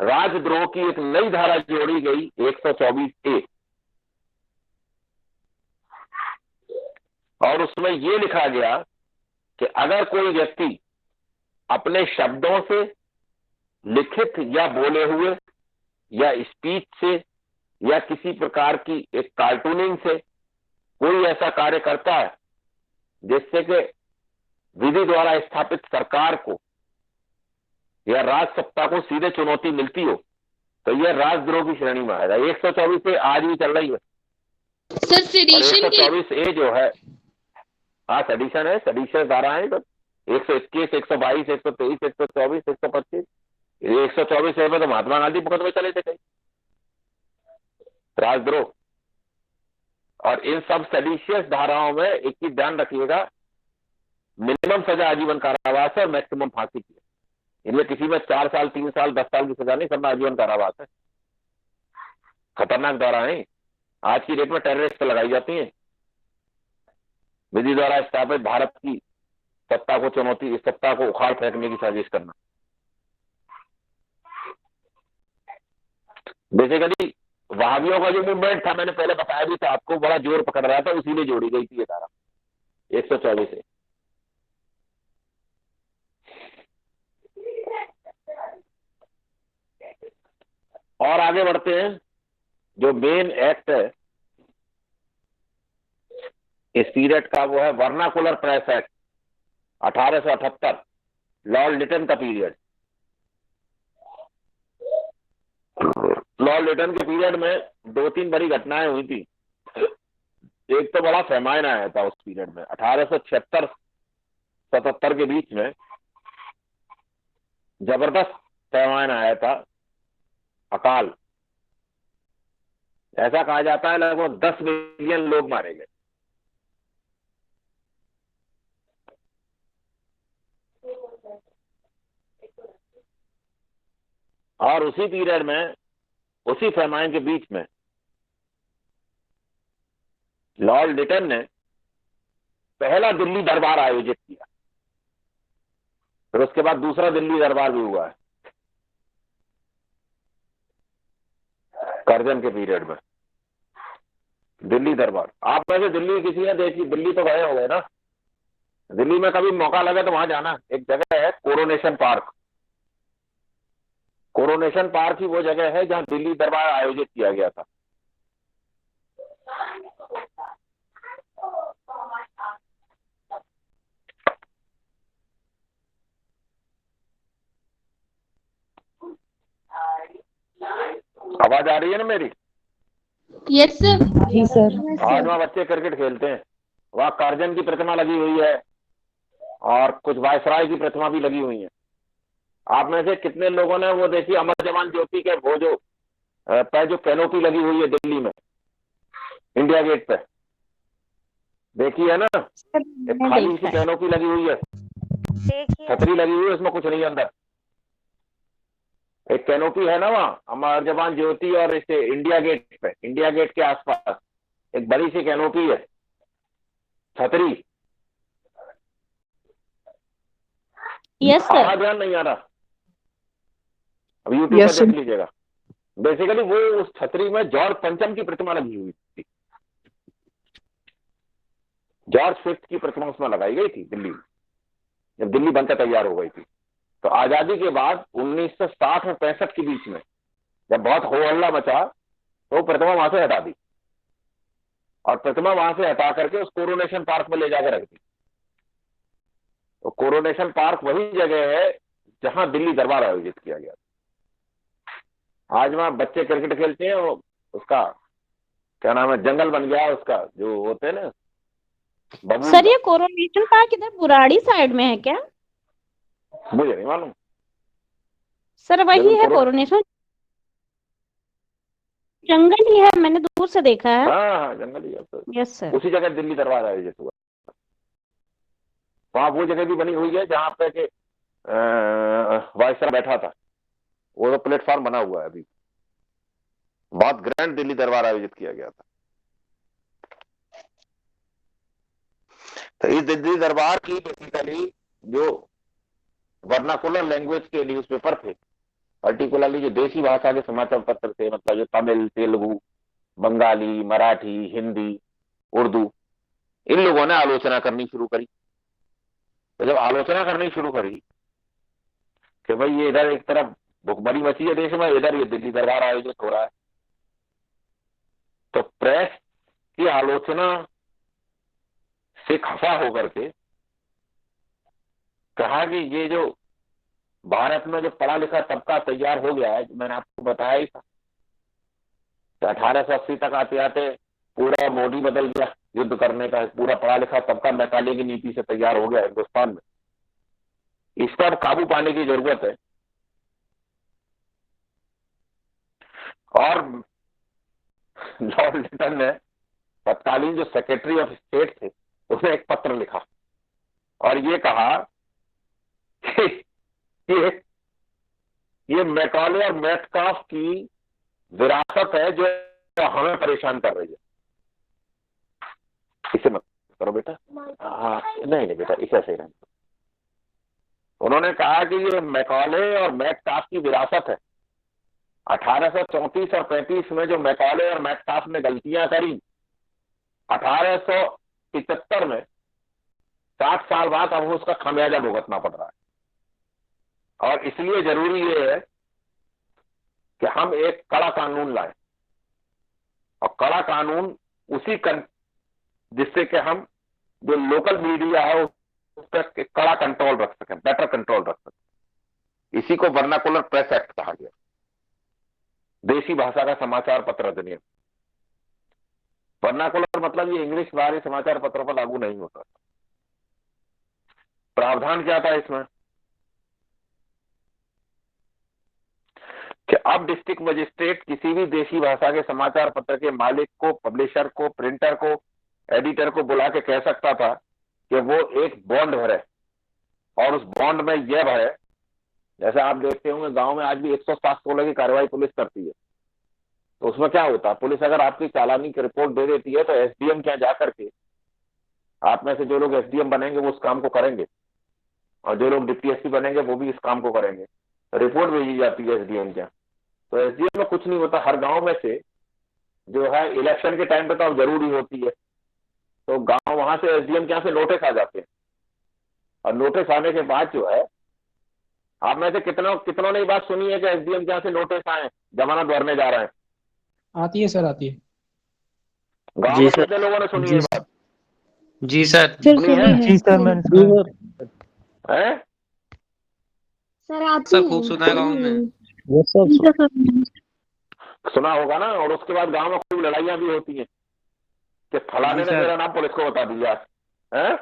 राजद्रोह की एक नई धारा जोड़ी गई, 124A, और उसमें यह लिखा गया कि अगर कोई व्यक्ति अपने शब्दों से, लिखित या बोले हुए या स्पीच से या किसी प्रकार की एक कार्टूनिंग से कोई ऐसा कार्य करता है जिससे कि विधि द्वारा स्थापित सरकार को या राजसत्ता को सीधे चुनौती मिलती हो, तो यह राजद्रोह की श्रेणी में आएगा। 124 से आज भी चल रही है सर। सेडिशन 124A जो है, हाँ सेडिशन है, सेडिशन धारा है सब, 121, 122, 123, 124, 125। 124A में तो महात्मा गांधी मुकदमे चले थे कहीं, राजद्रोह। और इन सब सेडिशियस धाराओं में एक चीज ध्यान रखिएगा, मिनिमम सजा आजीवन कारावास है और मैक्सिमम फांसी की है। इनमें किसी में 4 साल 3 साल 10 साल की सजा नहीं, सब में आजीवन कारावास है। खतरनाक धाराएं आज की डेट में टेररिस्ट पे लगाई जाती हैं। विधि द्वारा स्थापित भारत की सत्ता को चुनौती, इस सत्ता को उखाड़ फेंकने की साजिश करना। बेसिकली वहाबियों का जो मूवमेंट था, मैंने पहले बताया भी था आपको, बड़ा जोर पकड़ रहा था, इसीलिए जोड़ी गई थी ये धारा 124 से। और आगे बढ़ते हैं। जो मेन एक्ट है इस पीरियड का वो है vernacular press act 1878, Lord Lytton का पीरियड। लॉर्ड लिटन के पीरियड में 2-3 बड़ी घटनाएं हुई थी। एक तो बड़ा फैमाइन आया था उस पीरियड में 1876-77 के बीच में, जबरदस्त फैमाइन आया था, अकाल। ऐसा कहा जाता है लगभग 10 मिलियन लोग मारे गए। और उसी पीरियड में, उसी फैमाइन के बीच में लॉर्ड लिटन ने पहला दिल्ली दरबार आयोजित किया। फिर उसके बाद दूसरा दिल्ली दरबार भी हुआ है कर्जन के पीरियड में। दिल्ली दरबार, आप वैसे दिल्ली किसी ने देखी, दिल्ली तो गए हो गए ना, दिल्ली में कभी मौका लगे तो वहां जाना। एक जगह है कोरोनेशन पार्क। कोरोनेशन पार्क ही वो जगह है जहां दिल्ली दरबार आयोजित किया गया था। आवाज आ रही है ना मेरी? Yes sir. जी सर। आज वहां बच्चे क्रिकेट खेलते हैं। वहां कार्जन की प्रतिमा लगी हुई है और कुछ वायसराय की प्रतिमा भी लगी हुई है। आप में से कितने लोगों ने वो देखी अमर जवान ज्योति के वो जो पे जो कैनोपी लगी हुई है दिल्ली में इंडिया गेट पे, देखी है ना? एक खाली सी कैनोपी लगी हुई है, छतरी लगी हुई है, उसमें कुछ नहीं अंदर। एक कैनोपी है ना वहां अमर जवान ज्योति और इस इंडिया गेट पे, इंडिया गेट के आसपास एक बड़ी सी कैनोपी है, छतरी। Yes sir. आवाज ध्यान नहीं आ रहा? अब यूट्यूब पर देख लीजिएगा। बेसिकली वो उस छतरी में जॉर्ज पंचम की प्रतिमा लगी हुई थी। जॉर्ज फिफ्थ की प्रतिमा उसमें लगाई गई थी दिल्ली में, जब दिल्ली बनकर तैयार हो गई थी। तो आजादी के बाद 1960 और 65 के बीच में जब बहुत हो हल्ला मचा तो प्रतिमा वहां से हटा दी और प्रतिमा वहां से हटा करके उस कोरोनेशन पार्क में ले जाकर रख दी। तो कोरोनेशन पार्क वही जगह है जहां दिल्ली दरबार आयोजित किया गया। आज वहां बच्चे क्रिकेट खेलते हैं, उसका क्या नाम है, जंगल बन गया उसका, जो होते हैं ना बबूल। सर ये कोरोनेशन पार्क इधर बुराड़ी साइड में है क्या? मुझे नहीं मालूम सर वही है कोरोनेशन, जंगल ही है, मैंने दूर से देखा है। हाँ जंगल ही है तो। Yes sir. उसी जगह दिल्ली दरबार आयोजित हुआ। वहां वो जगह भी बनी हुई है जहां पे के वायसराय बैठा था, वो तो प्लेटफॉर्म बना हुआ है अभी। बहुत ग्रैंड दिल्ली दरबार आयोजित किया गया था। तो इस दिल्ली दरबार की बेसिकली जो वर्नाकुलर लैंग्वेज के न्यूज़पेपर थे, पर्टिकुलरली जो देशी भाषा के समाचार पत्र थे, मतलब जो तमिल, तेलुगु, बंगाली, मराठी, हिंदी, उर्दू, इन लोगों ने आलोचना करनी शुरू करी। तो जब आलोचना करनी शुरू करी कि भाई ये इधर एक तरफ भुखमरी मची है देश में, इधर ये दिल्ली दरबार आयोजित हो रहा है, तो प्रेस की आलोचना से खफा होकर के कहा कि ये जो भारत में जो पढ़ा लिखा तबका तैयार हो गया है, मैंने आपको बताया ही था, 1880 तक आते आते पूरा मोडी बदल गया युद्ध करने का, पूरा पढ़ा लिखा तबका मैकाले की नीति से तैयार हो गया हिंदुस्तान में। इस पर काबू पाने की जरूरत है। और लॉर्ड लिटन ने तत्कालीन जो सेक्रेटरी ऑफ स्टेट थे उसने एक पत्र लिखा और ये कहा कि ये मैकॉले और मेटकाफ की विरासत है जो हमें परेशान कर रही है। इसे मत करो बेटा, हाँ नहीं बेटा इसे सही नहीं। उन्होंने कहा कि ये मैकॉले और मेटकाफ की विरासत है। 1834 और 35 में जो मैकॉले और मेटकाफ ने गलतियां करी, 1875 में 60 साल बाद अब उसका खामियाजा भुगतना पड़ रहा है। और इसलिए जरूरी ये है कि हम एक कड़ा कानून लाएं, और कड़ा कानून उसी जिससे कि हम जो लोकल मीडिया है उस पर कड़ा कंट्रोल रख सकें, बेटर कंट्रोल रख सकें। इसी को वर्नाकुलर प्रेस एक्ट कहा गया, देसी भाषा का समाचार पत्र अधिनियम। वर्नाकुलर मतलब ये इंग्लिश बाहरी समाचार पत्रों पर लागू नहीं होता। प्रावधान क्या था इसमें कि अब डिस्ट्रिक्ट मजिस्ट्रेट किसी भी देशी भाषा के समाचार पत्र के मालिक को, पब्लिशर को, प्रिंटर को, एडिटर को बुला के कह सकता था कि वो एक बॉन्ड भरे, और उस बॉन्ड में यह भरे, जैसे आप देखते होंगे गांव में आज भी 107 की कार्रवाई पुलिस करती है। तो उसमें क्या होता है, पुलिस अगर आपकी चालानी की रिपोर्ट दे देती है तो एसडीएम क्या जा करके, आप में से जो लोग एसडीएम बनेंगे वो उस काम को करेंगे, और जो लोग डिप्टी एसपी बनेंगे वो भी इस काम को करेंगे। रिपोर्ट भेजी जाती है एसडीएम क्या। तो एसडीएम में कुछ नहीं होता, हर गांव में से जो है इलेक्शन के टाइम पे तो अब जरूरी होती है, तो गांव वहां से एसडीएम के यहाँ से नोटिस आ जाते हैं, और नोटिस आने के बाद जो है, आप में से कितनों ने बात सुनी है कि एसडीएम के यहाँ से नोटिस आए जमानत भरने जा रहे हैं? आती है सर, आती है। गांव में कितने लोगों ने सुनी है बात? जी सर। सुनी है? जी सर मैंने सुना है। हैं? सर आती सर है। खूब सुना है गाँव में। सुना होगा ना। और उसके बाद गांव में खूब लड़ाइयां भी होती हैं कि फलाने ने मेरा नाम पुलिस को बता दिया है।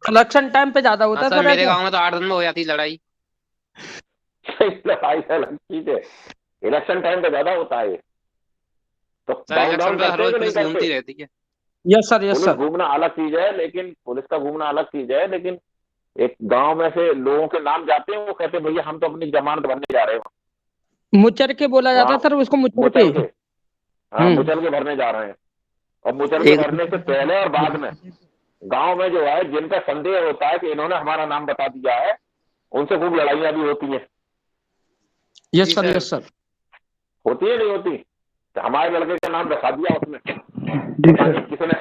इलेक्शन टाइम पे ज्यादा होता है सर सर मेरे ऐसा। गांव में तो 8 दिन में हो जाती लड़ाई। लड़ाई अलग चीज है, इलेक्शन टाइम पे ज्यादा होता है। तो सर डाउन इलेक्शन डाउन पे हर करते हैं रोज कि नहीं पुलिस घूमती करते? रहती है। Yes sir, yes police sir. घूमना अलग चीज है, लेकिन पुलिस का घूमना अलग चीज है, लेकिन एक गांव में से लोगों के नाम जाते हैं, वो कहते हैं भैया हम तो अपनी जमानत भरने जा रहे हैं। मुचर के बोला जाता है सर उसको, मुचर के। मुचल के, हाँ मुचल के भरने जा रहे हैं। और मुचल के भरने से पहले और बाद में गांव में जो है जिनका संदेह होता है कि इन्होंने हमारा नाम बता दिया है, उनसे खूब लड़ाइयां भी होती हैं। Yes sir, yes sir. होती है नहीं होती? तो हमारे लड़के का नाम लिखा दिया उसने, पता नहीं किसने,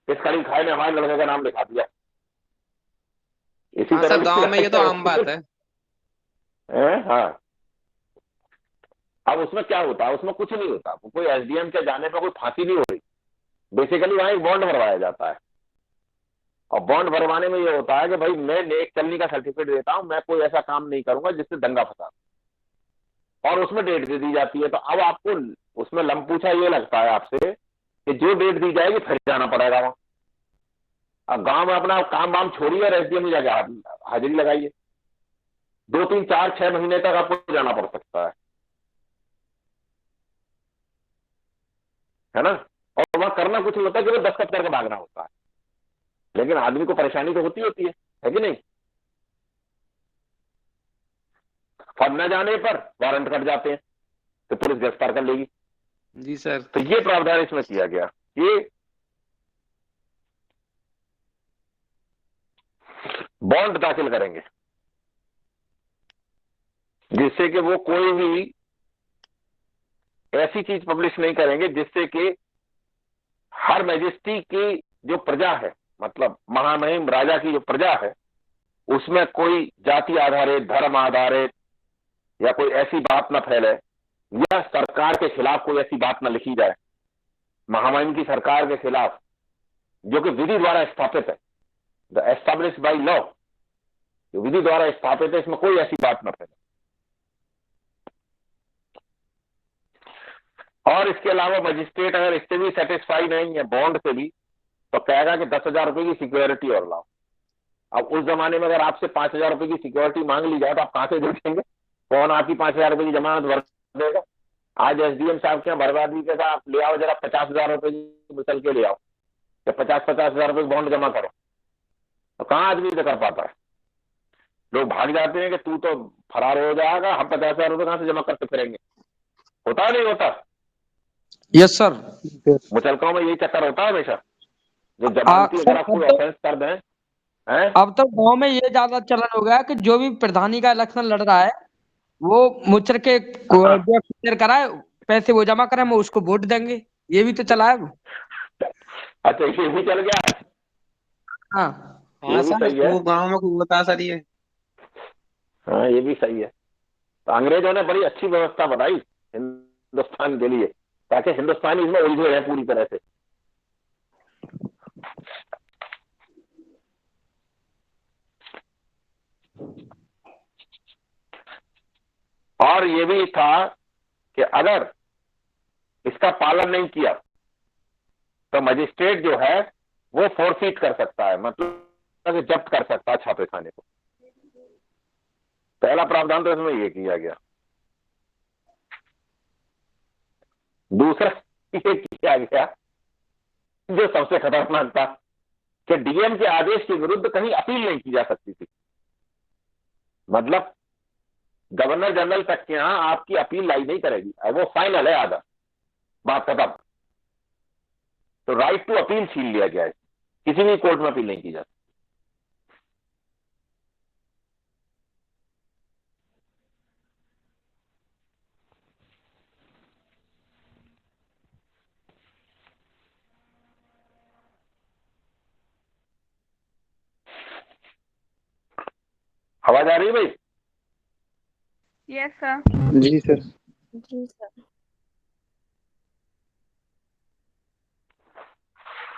किस कड़ी खाए ने हमारे लड़के का नाम लिखा दिया। इसी तरह सर गाँव में ये तो आम बात है। हाँ। अब उसमें क्या होता है? उसमें कुछ नहीं होता, कोई एसडीएम के जाने पर कोई फांसी नहीं हो रही। बेसिकली वहां एक बॉन्ड भरवाया जाता है, और बॉन्ड भरवाने में ये होता है कि भाई मैं नेक चलने का सर्टिफिकेट देता हूं, मैं कोई ऐसा काम नहीं करूंगा जिससे दंगा फसाद, और उसमें डेट दे दी जाती है। तो अब आपको उसमें लंपूछा ये लगता है आपसे कि जो डेट दी जाएगी फिर जाना पड़ेगा वहां। अब गांव में अपना काम वाम छोड़िए और एसडीएम में जाके हाजिरी लगाइए। 2, 3, 4, 6 महीने तक आपको जाना पड़ सकता है ना। और वहां करना कुछ नहीं होता, केवल दस्तखत करके भागना होता है, लेकिन आदमी को परेशानी तो होती है कि नहीं? फंड न जाने पर वारंट कट जाते हैं तो पुलिस गिरफ्तार कर लेगी। जी सर। तो ये प्रावधान इसमें किया गया, ये बॉन्ड दाखिल करेंगे जिससे कि वो कोई भी ऐसी चीज पब्लिश नहीं करेंगे जिससे कि हर मैजिस्ट्री की जो प्रजा है, मतलब महामहिम राजा की जो प्रजा है, उसमें कोई जाति आधारित, धर्म आधारित या कोई ऐसी बात न फैले, या सरकार के खिलाफ कोई ऐसी बात न लिखी जाए, महामहिम की सरकार के खिलाफ, जो कि विधि द्वारा स्थापित है, द एस्टैब्लिश्ड बाय लॉ, जो विधि द्वारा स्थापित है, इसमें कोई ऐसी बात न फैले। और इसके अलावा मजिस्ट्रेट अगर इससे भी सेटिस्फाई नहीं है, बॉन्ड से भी, तो कहेगा कि 10,000 रुपए की सिक्योरिटी और लाओ। अब उस जमाने में अगर आपसे 5,000 रुपए की सिक्योरिटी मांग ली जाए तो आप कहां से दे देंगे? कौन आपकी 5,000 रुपए की जमानत भर देगा? आज एसडीएम साहब के यहाँ बर्बादी के साथ ले आओ जरा 50,000 रुपए चल के ले आओ, या 50,000 रुपए बॉन्ड जमा करो, तो कहाँ आदमी से कर पाता है। लोग भाग जाते हैं कि तू तो फरार हो जाएगा, हम 50,000 रुपए कहाँ से जमा करते फिरेंगे। होता नहीं होता? Yes sir. मुचलकाओं में यही चक्कर होता है हमेशा, जो जमानती अगर आप कोई ऑफेंस कर दें हैं। अब तो गांव में ये ज्यादा चलन हो गया कि जो भी प्रधानी का इलेक्शन लड़ रहा है वो मुचर के क्लियर कराए, पैसे वो जमा कराए, हम उसको वोट देंगे, ये भी तो चला है। अच्छा, ये भी चल गया है। हाँ ये हाँ भी सर, सही है। वो गांव में खूब बता सर ये। हाँ, ये भी सही है। तो अंग्रेजों ने बड़ी अच्छी व्यवस्था बनाई हिंदुस्तान के लिए, ताकि हिंदुस्तानी इसमें उलझे रहे पूरी तरह से। और ये भी था कि अगर इसका पालन नहीं किया तो मजिस्ट्रेट जो है वो फोरफीट कर सकता है, मतलब जब्त कर सकता है छापे खाने को। पहला प्रावधान तो इसमें ये किया गया। दूसरा ये किया गया जो सबसे खतरनाक था कि डीएम के आदेश के विरुद्ध कहीं अपील नहीं की जा सकती थी। मतलब गवर्नर जनरल तक के यहां आपकी अपील लाई नहीं करेगी, वो फाइनल है, आधा बात खत्म। तो राइट टू अपील छीन लिया गया है, किसी भी कोर्ट में अपील नहीं की जाती। आवाज आ रही है भाई? Yes sir. जी सर। जी सर।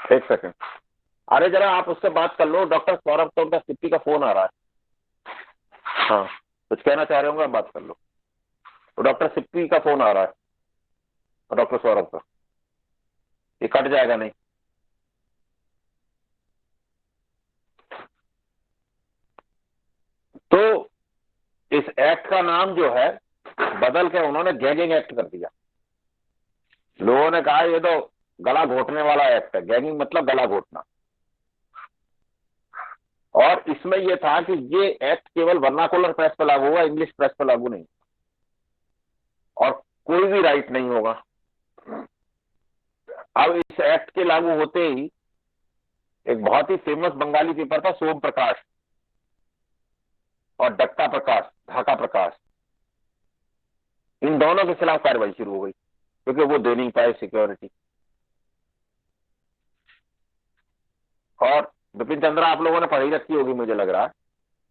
एक सेकंड, अरे जरा आप उससे बात कर लो, डॉक्टर सौरभ तो उनका सिप्पी का फोन आ रहा है। हाँ, कुछ कहना चाह रहे होंगे, आप बात कर लो। तो डॉक्टर सिप्पी का फोन आ रहा है और डॉक्टर सौरभ का, ये कट जाएगा नहीं। तो इस एक्ट का नाम जो है बदल के उन्होंने गैगिंग एक्ट कर दिया। लोगों ने कहा ये तो गला घोटने वाला एक्ट है, गैगिंग मतलब गला घोटना। और इसमें यह था कि ये एक्ट केवल वर्नाकुलर प्रेस पर लागू होगा, इंग्लिश प्रेस पर लागू नहीं, और कोई भी राइट नहीं होगा। अब इस एक्ट के लागू होते ही एक बहुत ही फेमस बंगाली पेपर था सोम प्रकाश और डक्का प्रकाश, ढाका प्रकाश, इन दोनों के खिलाफ कार्रवाई शुरू हो गई क्योंकि वो दे नहीं पाए सिक्योरिटी। और बिपिन चंद्रा आप लोगों ने पढ़ी रखी होगी, मुझे लग रहा है।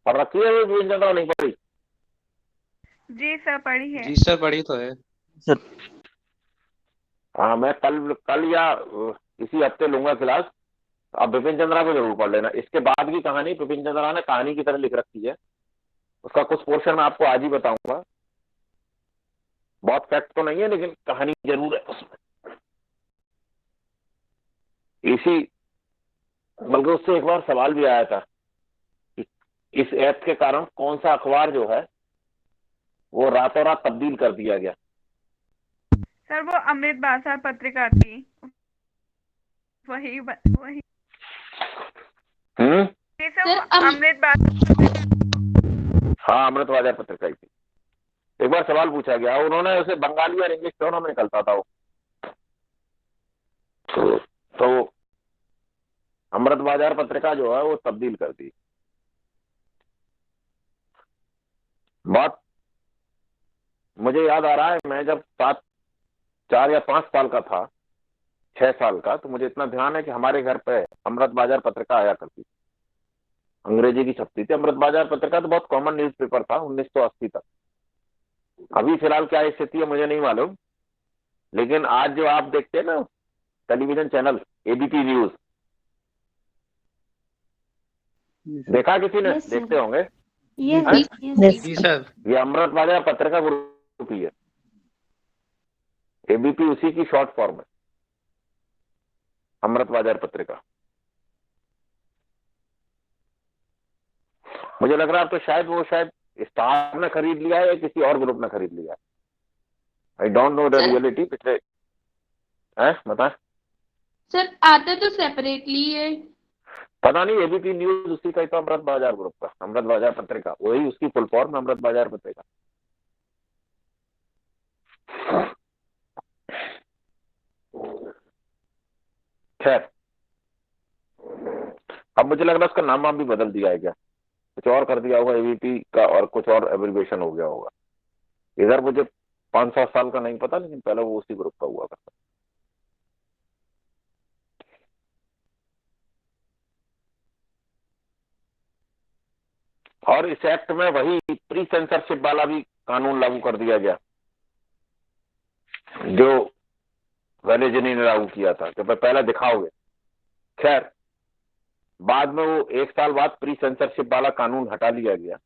पढ़ रखी है बिपिन चंद्रा, नहीं पढ़ी? जी सर पढ़ी है। जी सर, पढ़ी तो है। हाँ, मैं कल या इसी हफ्ते लूंगा क्लास। आप बिपिन चंद्रा को जरूर पढ़ लेना। इसके बाद की कहानी बिपिन चंद्रा ने कहानी की तरह लिख रखी है, उसका कुछ पोर्शन मैं आपको आज ही बताऊंगा। बहुत फैक्ट तो नहीं है लेकिन कहानी जरूर है उसमें। इसी बल्कि उससे एक बार सवाल भी आया था कि इस ऐप के कारण कौन सा अखबार जो है वो रातों रात तब्दील कर दिया गया। सर वो अमृत बाजार पत्रिका थी, वही वही। जी सर, वो अमृत बाजार। हाँ, अमृत बाजार पत्रिका ही थी। एक बार सवाल पूछा गया, उन्होंने उसे बंगाली और इंग्लिश दोनों में निकलता था वो, तो अमृत बाजार पत्रिका जो है वो तब्दील कर दी। बात मुझे याद आ रहा है, मैं जब 4 या 5 साल का था, 6 साल का, तो मुझे इतना ध्यान है कि हमारे घर पे अमृत बाजार पत्रिका आया करती, अंग्रेजी की छपती थी। अमृत बाजार पत्रिका तो बहुत कॉमन न्यूज़पेपर था 1980 तक। अभी फिलहाल क्या स्थिति है मुझे नहीं मालूम, लेकिन आज जो आप देखते हैं ना टेलीविजन चैनल एबीपी न्यूज, देखा किसी ने? Yes, sir. देखते होंगे। जी सर। ये अमृत बाजार पत्रिका ग्रुप ही है, एबीपी उसी की शॉर्ट फॉर्म है, अमृत बाजार पत्रिका। मुझे लग रहा है तो शायद वो स्टार ने खरीद लिया है या किसी और ग्रुप ने खरीद लिया है। I don't know the sir- reality. पिछले बता, सर आता तो सेपरेटली है। पता नहीं, एबीपी न्यूज उसी का ही तो, अमृत बाजार ग्रुप का, अमृत बाजार पत्रिका, वही उसकी फुल फॉर्म अमृत बाजार पत्रिका। खैर, अब मुझे लग रहा है उसका नाम वाम भी बदल दिया है क्या, कुछ और कर दिया होगा एबीपी का, और कुछ और एब्रिविएशन हो गया होगा इधर। मुझे 5-7 साल का नहीं पता, लेकिन पहले वो उसी ग्रुप का हुआ करता। और इस एक्ट में वही प्री सेंसरशिप वाला भी कानून लागू कर दिया गया जो वेलेजनी ने लागू किया था कि भाई पहले दिखाओगे। खैर, बाद में वो 1 साल बाद प्री सेंसरशिप वाला कानून हटा लिया गया।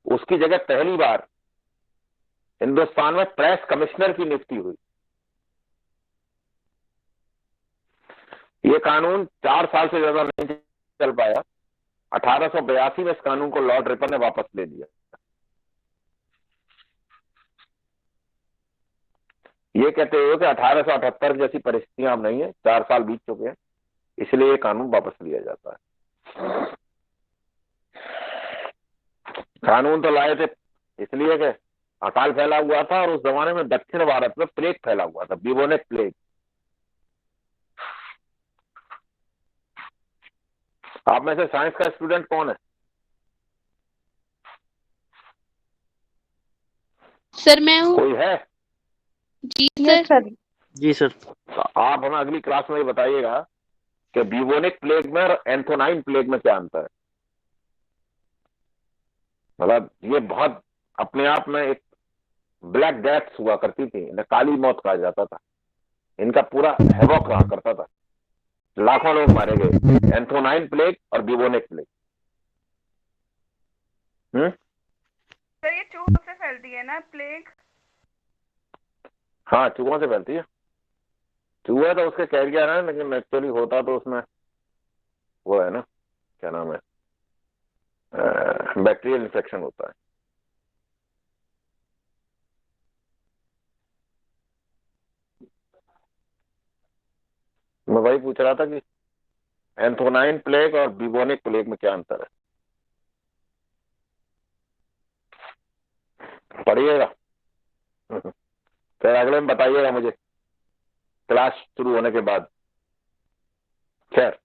उसकी जगह पहली बार हिंदुस्तान में प्रेस कमिश्नर की नियुक्ति हुई। ये कानून 4 साल से ज्यादा नहीं चल पाया। 1882 में इस कानून को लॉर्ड रिपन ने वापस ले लिया। ये कहते हुए कि 1878 जैसी परिस्थितियां अब नहीं है, 4 साल बीत चुके हैं, इसलिए ये कानून वापस लिया जाता है। कानून तो लाए थे इसलिए कि अकाल फैला हुआ था, और उस जमाने में दक्षिण भारत में प्लेग फैला हुआ था, बिबोनेक प्लेग। आप में से साइंस का स्टूडेंट कौन है? सर मैं हूँ। कोई है? जी यस सर। सर। जी सर। तो आप हमें अगली क्लास में ये बताइएगा कि बिबोनिक प्लेग में और एंथोनाइन प्लेग में क्या अंतर है। मतलब ये बहुत अपने आप में एक ब्लैक डेथ हुआ करती थी, इन्हें काली मौत कहा जाता था। इनका पूरा हैवॉक रहा करता था, लाखों लोग मारे गए, एंथोनाइन प्लेग और बिबोनिक प्लेग। सर ये चूहों से फैलती है ना प्लेग? हाँ, चूहों से फैलती है। चूहा तो उसके कैरियर है, लेकिन एक्चुअली होता तो उसमें वो है ना, क्या नाम है, बैक्टीरियल इन्फेक्शन होता है। मैं वही पूछ रहा था कि एंथोनाइन प्लेग और बिबोनिक प्लेग में क्या अंतर है। पढ़िएगा, फिर अगले में बताइएगा मुझे क्लास शुरू होने के बाद। खैर,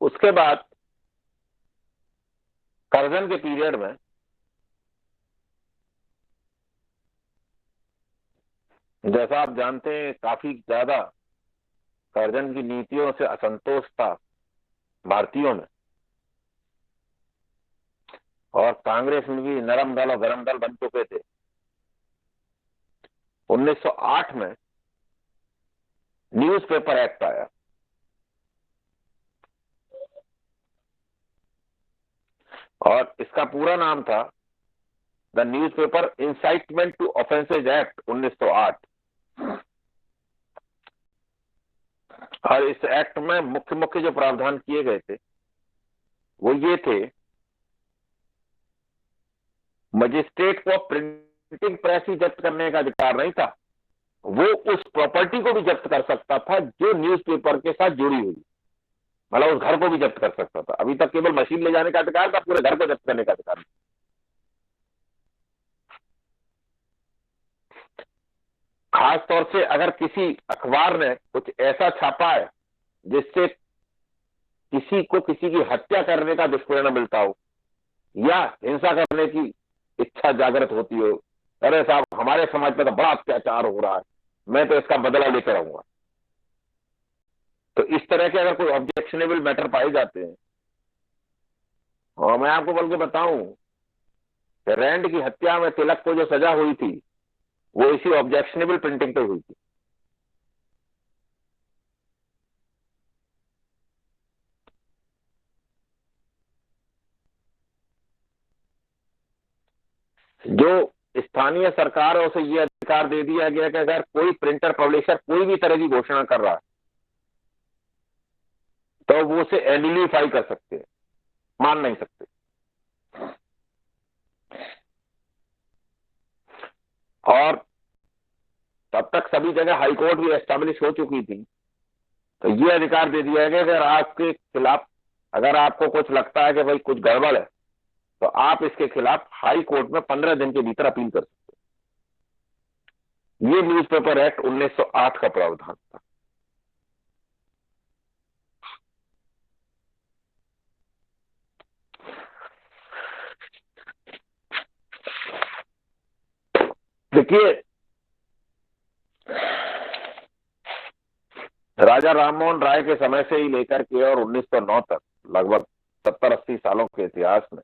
उसके बाद कर्जन के पीरियड में जैसा आप जानते हैं काफी ज्यादा कर्जन की नीतियों से असंतोष था भारतीयों में, और कांग्रेस में भी नरम दल और गरम दल बन चुके थे। 1908 में न्यूज़पेपर एक्ट आया, और इसका पूरा नाम था the newspaper incitement to offences act 1908। और इस एक्ट में मुख्य मुख्य जो प्रावधान किए गए थे वो ये थे, मजिस्ट्रेट को प्रिंटिंग प्रेस ही जब्त करने का अधिकार नहीं था, वो उस प्रॉपर्टी को भी जब्त कर सकता था जो न्यूज़पेपर के साथ जुड़ी हुई, मतलब उस घर को भी जब्त कर सकता था। अभी तक केवल मशीन ले जाने का अधिकार था, पूरे घर को जब्त करने का अधिकार नहीं। खास तौर से अगर किसी अखबार ने कुछ ऐसा छापा है जिससे किसी को किसी की हत्या करने का दुष्परिणाम मिलता हो या हिंसा करने की इच्छा जागृत होती हो, अरे साहब हमारे समाज पर तो बड़ा अत्याचार हो रहा है, मैं तो इसका बदला लेकर आऊंगा, तो इस तरह के अगर कोई ऑब्जेक्शनेबल मैटर पाए जाते हैं, और मैं आपको बल्कि बताऊं, रैंड की हत्या में तिलक को जो सजा हुई थी वो इसी ऑब्जेक्शनेबल प्रिंटिंग पे हुई थी। जो स्थानीय सरकारों से ये अधिकार दे दिया गया कि अगर कोई प्रिंटर पब्लिशर कोई भी तरह की घोषणा कर रहा है तो वो उसे एनिलीफाई कर सकते हैं, मान नहीं सकते। और तब तक सभी जगह हाई कोर्ट भी एस्टैब्लिश हो चुकी थी, तो ये अधिकार दे दिया गया कि अगर आपके खिलाफ, अगर आपको कुछ लगता है कि भाई कुछ गड़बड़ है, तो आप इसके खिलाफ हाई कोर्ट में 15 दिन के भीतर अपील कर सकते हैं। ये न्यूज़पेपर एक्ट 1908 का प्रावधान था। देखिए, राजा राममोहन राय के समय से ही लेकर के और 1909 तक लगभग 70-80 सालों के इतिहास में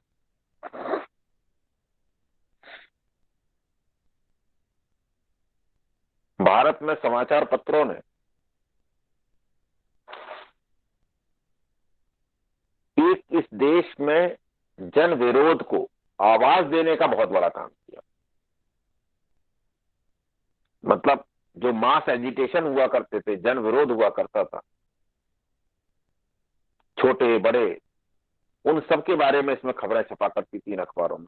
भारत में समाचार पत्रों ने इस देश में जन विरोध को आवाज देने का बहुत बड़ा काम किया। मतलब जो मास एजिटेशन हुआ करते थे, जन विरोध हुआ करता था, छोटे बड़े, उन सब के बारे में इसमें खबरें छपा करती थी इन अखबारों में।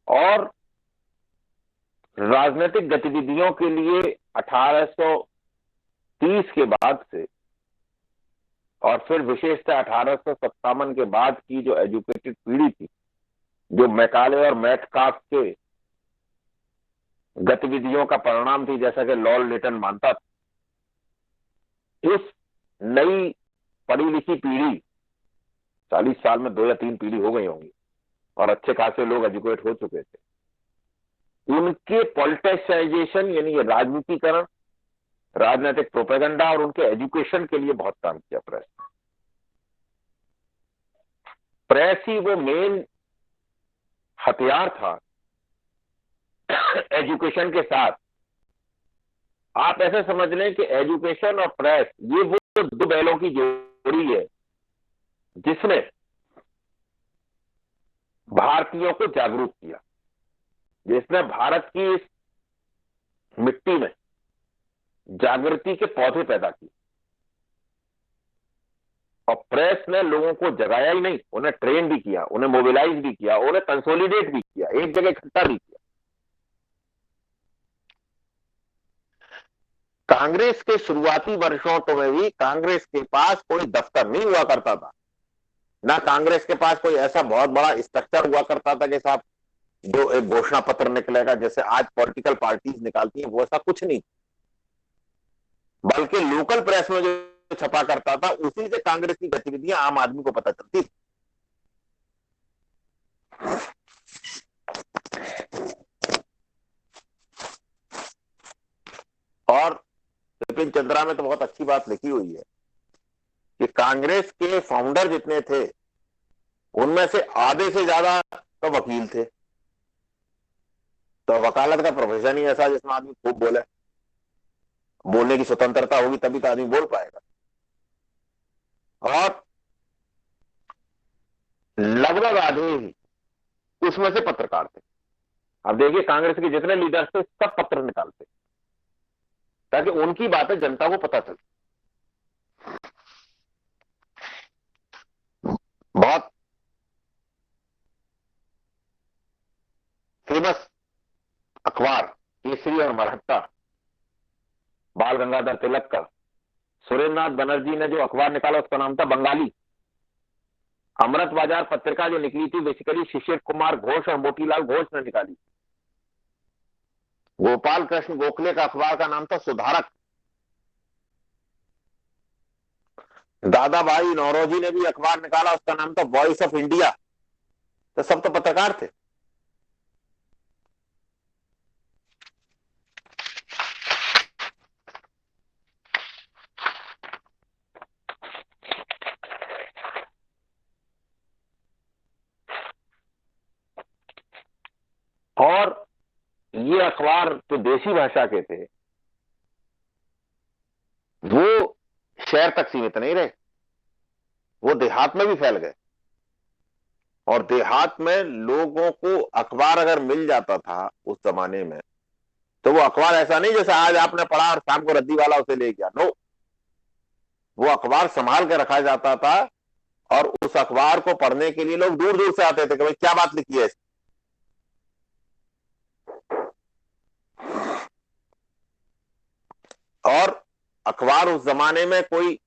और राजनीतिक गतिविधियों के लिए 1830 के बाद से और फिर विशेषतः 1857 के बाद की जो एजुकेटेड पीढ़ी थी, जो मैकाले और मेटकाफ के गतिविधियों का परिणाम थी, जैसा कि लॉर्ड लिटन मानता था, इस नई पढ़ी लिखी पीढ़ी, 40 साल में 2 या 3 पीढ़ी हो गई होंगी और अच्छे खासे लोग एजुकेट हो चुके थे, उनके पॉलिटिसाइजेशन यानी ये राजनीतिकरण, राजनीतिक प्रोपेगेंडा और उनके एजुकेशन के लिए बहुत काम किया प्रेस। प्रेस ही वो मेन हथियार था एजुकेशन के साथ। आप ऐसे समझ लें कि एजुकेशन और प्रेस ये वो 2 बैलों की जोड़ी है जिसने भारतीयों को जागरूक किया, जिसने भारत की इस मिट्टी में जागृति के पौधे पैदा किए। और प्रेस ने लोगों को जगाया ही नहीं, उन्हें ट्रेन भी किया, उन्हें मोबिलाइज भी किया, उन्हें कंसोलिडेट भी किया, एक जगह इकट्ठा भी किया। कांग्रेस के शुरुआती वर्षों तो में भी कांग्रेस के पास कोई दफ्तर नहीं हुआ करता था, ना कांग्रेस के पास कोई ऐसा बहुत बड़ा स्ट्रक्चर हुआ करता था कि साहब जो एक घोषणा पत्र निकलेगा जैसे आज पॉलिटिकल पार्टीज निकालती हैं, वो ऐसा कुछ नहीं। बल्कि लोकल प्रेस में जो छपा करता था, उसी से कांग्रेस की गतिविधियां आम आदमी को पता चलती थी। और बिपिन चंद्रा में तो बहुत अच्छी बात लिखी हुई है कि कांग्रेस के फाउंडर जितने थे, उनमें से आधे से ज्यादा तो वकील थे। तो वकालत का प्रोफेशन ही ऐसा जिसमें आदमी खूब बोले, बोलने की स्वतंत्रता होगी तभी तो आदमी बोल पाएगा। और लगभग आधे ही उसमें से पत्रकार थे। अब देखिए, कांग्रेस के जितने लीडर्स थे सब पत्र निकालते ताकि उनकी बातें जनता को पता चले। बहुत फेमस अखबार केसरी और मरहट्टा, बाल गंगाधर तिलक का, सुरेंद्रनाथ बनर्जी ने जो अखबार निकाला उसका नाम था बंगाली। अमृत बाजार पत्रिका जो निकली थी बेसिकली शिशिर कुमार घोष और मोतीलाल घोष ने निकाली। गोपाल कृष्ण गोखले का अखबार का नाम था सुधारक। दादा भाई नौरोजी ने भी अखबार निकाला, उसका नाम था वॉइस ऑफ इंडिया। तो सब तो पत्रकार थे। और ये अखबार जो देसी भाषा के थे वो शहर तक सीमित नहीं रहे, वो देहात में भी फैल गए। और देहात में लोगों को अखबार अगर मिल जाता था उस जमाने में तो वो अखबार ऐसा नहीं जैसे आज आपने पढ़ा और शाम को रद्दी वाला उसे ले गया, नो, वो अखबार संभाल के रखा जाता था और उस अखबार को पढ़ने के लिए लोग दूर दूर से आते थे कि भाई क्या बात लिखी है। और अखबार उस जमाने में कोई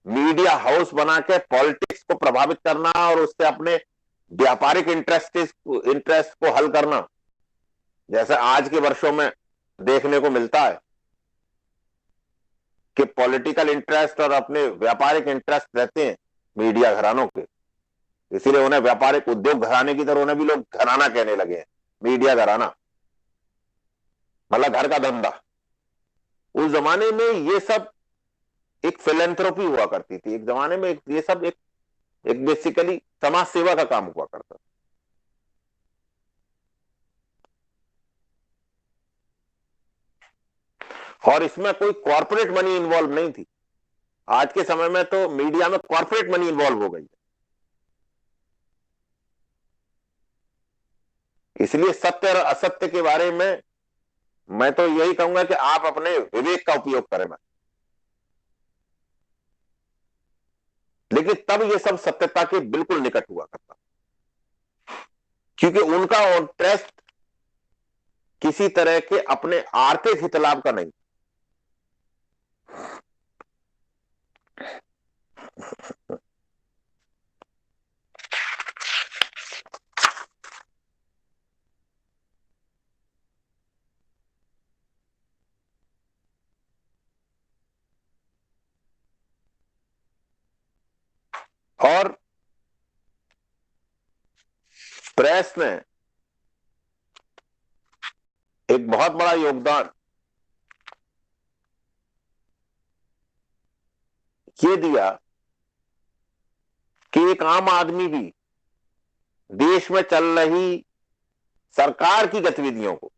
मीडिया हाउस बना के पॉलिटिक्स को प्रभावित करना और उससे अपने व्यापारिक इंटरेस्ट को हल करना, जैसे आज के वर्षों में देखने को मिलता है कि पॉलिटिकल इंटरेस्ट और अपने व्यापारिक इंटरेस्ट रहते हैं मीडिया घरानों के, इसीलिए उन्हें व्यापारिक उद्योग घराने की तरह उन्हें भी लोग घराना कहने लगे हैं। मीडिया घराना मतलब घर का धंधा। उस जमाने में ये सब एक फिलेंथ्रोपी हुआ करती थी, एक जमाने में ये सब एक बेसिकली समाज सेवा का काम हुआ करता था। और इसमें कोई कॉर्पोरेट मनी इन्वॉल्व नहीं थी। आज के समय में तो मीडिया में कॉर्पोरेट मनी इन्वॉल्व हो गई है, इसलिए सत्य और असत्य के बारे में मैं तो यही कहूंगा कि आप अपने विवेक का उपयोग करें। लेकिन तब ये सब सत्यता के बिल्कुल निकट हुआ करता, क्योंकि उनका इंटरेस्ट किसी तरह के अपने आर्थिक हित लाभ का नहीं। और प्रेस ने एक बहुत बड़ा योगदान ये दिया कि एक आम आदमी भी देश में चल रही सरकार की गतिविधियों को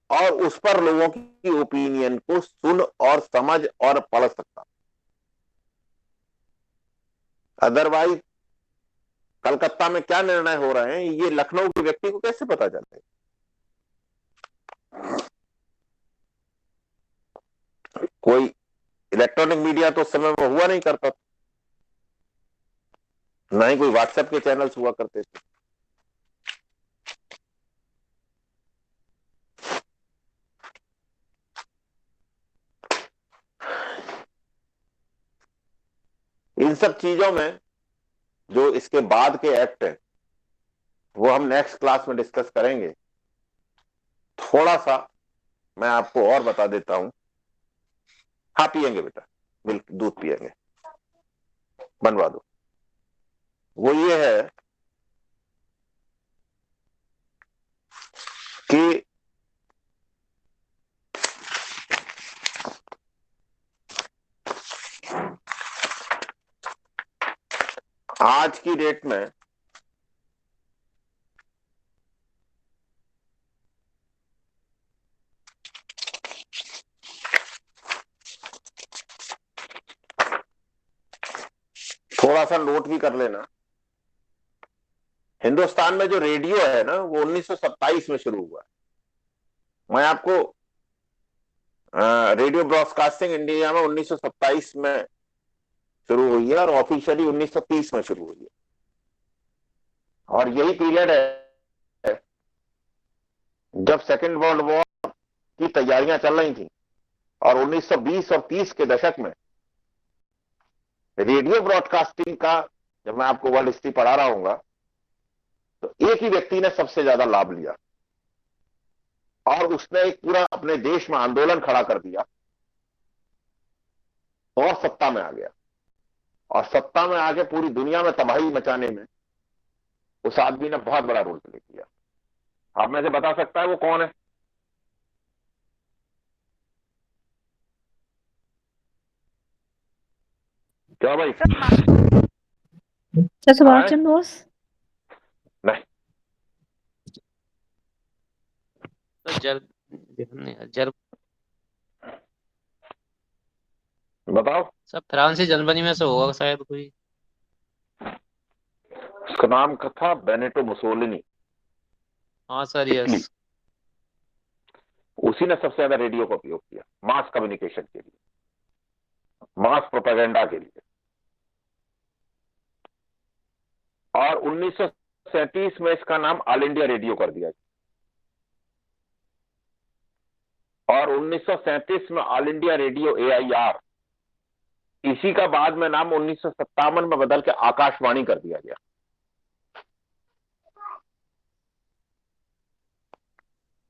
और उस पर लोगों की ओपिनियन को सुन और समझ और पढ़ सकता। अदरवाइज कलकत्ता में क्या निर्णय हो रहे हैं ये लखनऊ के व्यक्ति को कैसे पता चलता है? कोई इलेक्ट्रॉनिक मीडिया तो उस समय में हुआ नहीं करता था, ना ही कोई व्हाट्सएप के चैनल्स हुआ करते थे। इन सब चीजों में जो इसके बाद के एक्ट है वो हम नेक्स्ट क्लास में डिस्कस करेंगे। थोड़ा सा मैं आपको और बता देता हूं। हाँ पिएंगे बेटा, मिल्क दूध पिएंगे, बनवा दो। वो ये है कि आज की डेट में थोड़ा सा नोट भी कर लेना, हिंदुस्तान में जो रेडियो है ना वो 1927 में शुरू हुआ है। मैं आपको रेडियो ब्रॉडकास्टिंग इंडिया में 1927 में शुरू हुई है और ऑफिशियली 1930 में शुरू हुई है। और यही पीरियड है जब सेकेंड वर्ल्ड वॉर की तैयारियां चल रही थी और 1920 और 30 के दशक में रेडियो ब्रॉडकास्टिंग का जब मैं आपको वर्ल्ड हिस्ट्री पढ़ा रहा हूंगा तो एक ही व्यक्ति ने सबसे ज्यादा लाभ लिया और उसने एक पूरा अपने देश में आंदोलन खड़ा कर दिया और सत्ता में आ गया। और सत्ता में आके पूरी दुनिया में तबाही मचाने में उस आदमी ने बहुत बड़ा रोल प्ले किया। आप में से बता सकता है वो कौन है? क्या भाई? सुभाष चंद्र बोस। नहीं, जर बताओ। सब फ्रांस जर्मनी में से होगा शायद कोई। उसका नाम था बेनेटो मुसोलिनी। हाँ सर, यस। उसी ने सबसे ज्यादा रेडियो का उपयोग किया मास कम्युनिकेशन के लिए, मास प्रोपेगेंडा के लिए। और 1937 में इसका नाम ऑल इंडिया रेडियो कर दिया और 1937 में ऑल इंडिया रेडियो AIR, इसी का बाद में नाम 1957 में बदल के आकाशवाणी कर दिया गया।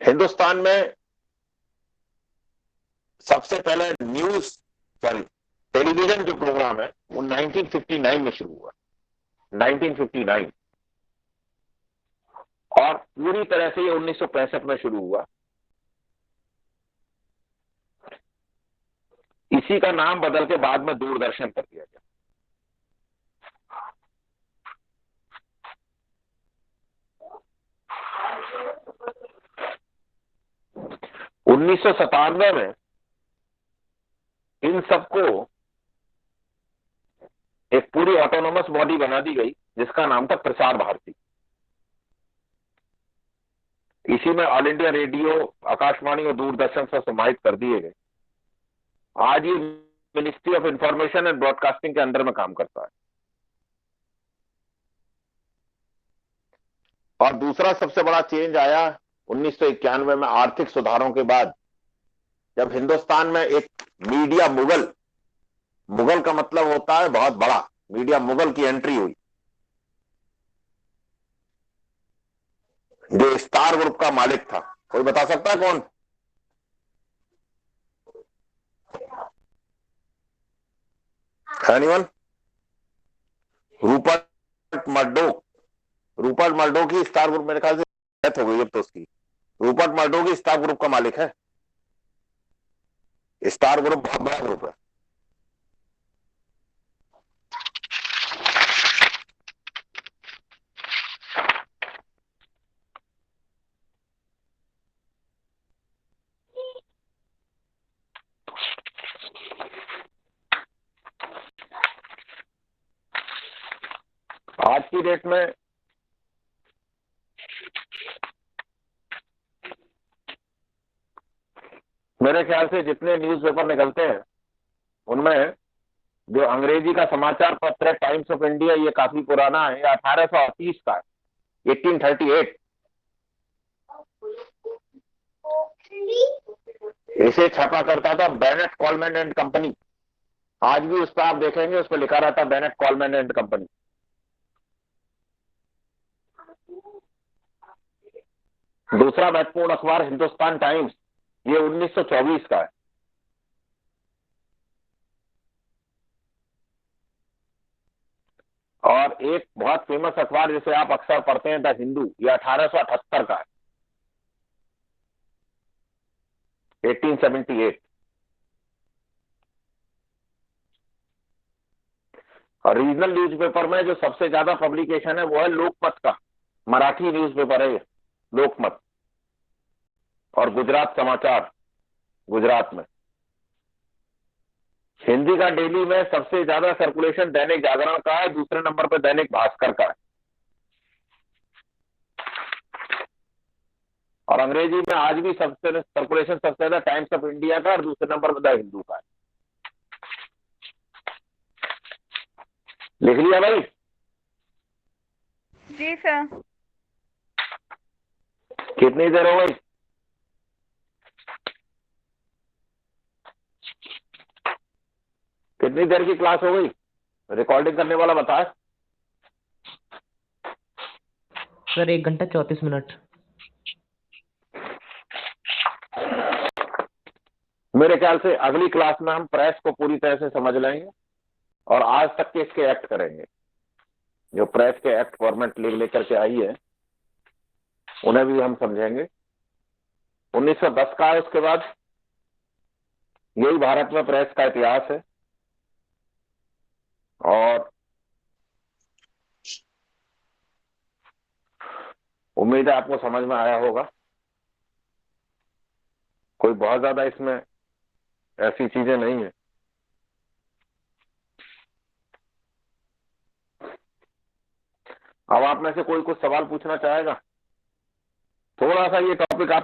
हिंदुस्तान में सबसे पहले टेलीविजन जो प्रोग्राम है वो 1959 में शुरू हुआ, 1959, और पूरी तरह से ये 1965 में शुरू हुआ। इसी का नाम बदल के बाद में दूरदर्शन कर दिया गया। उन्नीस में इन सबको एक पूरी ऑटोनोमस बॉडी बना दी गई जिसका नाम था प्रसार भारती। इसी में ऑल इंडिया रेडियो, आकाशवाणी और दूरदर्शन से समाहित कर दिए गए। आज ये ministry of information and broadcasting के अंदर में काम करता है। और दूसरा सबसे बड़ा चेंज आया 1991 में आर्थिक सुधारों के बाद, जब हिंदुस्तान में एक मीडिया मुगल का मतलब होता है बहुत बड़ा, मीडिया मुगल की एंट्री हुई, जो स्टार ग्रुप का मालिक था। कोई बता सकता है कौन? एनीवन? रूपर्ट मर्डोक ही स्टार ग्रुप, मेरे ख्याल से डेथ हो गई अब तो उसकी। रूपर्ट मर्डोक ही स्टार ग्रुप का मालिक है। स्टार ग्रुप बहुत बड़ा ग्रुप है। आज की डेट में मेरे ख्याल से जितने न्यूज़पेपर निकलते हैं उनमें जो अंग्रेजी का समाचार पत्र है टाइम्स ऑफ इंडिया, ये काफी पुराना है, 1838 का है, 1838। इसे छापा करता था बेनेट कॉलमैन एंड कंपनी। आज भी उस पर आप देखेंगे, उस पर लिखा रहता बेनेट कॉलमैन एंड कंपनी। दूसरा महत्वपूर्ण अखबार हिंदुस्तान टाइम्स, ये 1924 का है। और एक बहुत फेमस अखबार जिसे आप अक्सर पढ़ते हैं द हिंदू, ये 1878 का है, 1878। और रीजनल न्यूज़पेपर में जो सबसे ज्यादा पब्लिकेशन है वो है लोकमत का, मराठी न्यूज़पेपर है लोकमत। और गुजरात समाचार, गुजरात में। हिंदी का डेली में सबसे ज्यादा सर्कुलेशन दैनिक जागरण का है, दूसरे नंबर पर दैनिक भास्कर का है। और अंग्रेजी में आज भी सबसे सर्कुलेशन सबसे ज्यादा टाइम्स ऑफ इंडिया का और दूसरे नंबर पर द हिंदू का है। लिख लिया भाई? जी सर। कितनी देर हो गई? कितनी देर की क्लास हो गई? रिकॉर्डिंग करने वाला बताए। सर 1 घंटा 34 मिनट। मेरे ख्याल से अगली क्लास में हम प्रेस को पूरी तरह से समझ लेंगे और आज तक के इसके एक्ट करेंगे। जो प्रेस के एक्ट फॉर्मेट लेकर के आई है उन्हें भी हम समझेंगे। 1910 का है, उसके बाद यही भारत में प्रेस का इतिहास है। और उम्मीद है आपको समझ में आया होगा। कोई बहुत ज्यादा इसमें ऐसी चीजें नहीं है। अब आप में से कोई कुछ सवाल पूछना चाहेगा? थोड़ा सा ये टॉपिक आप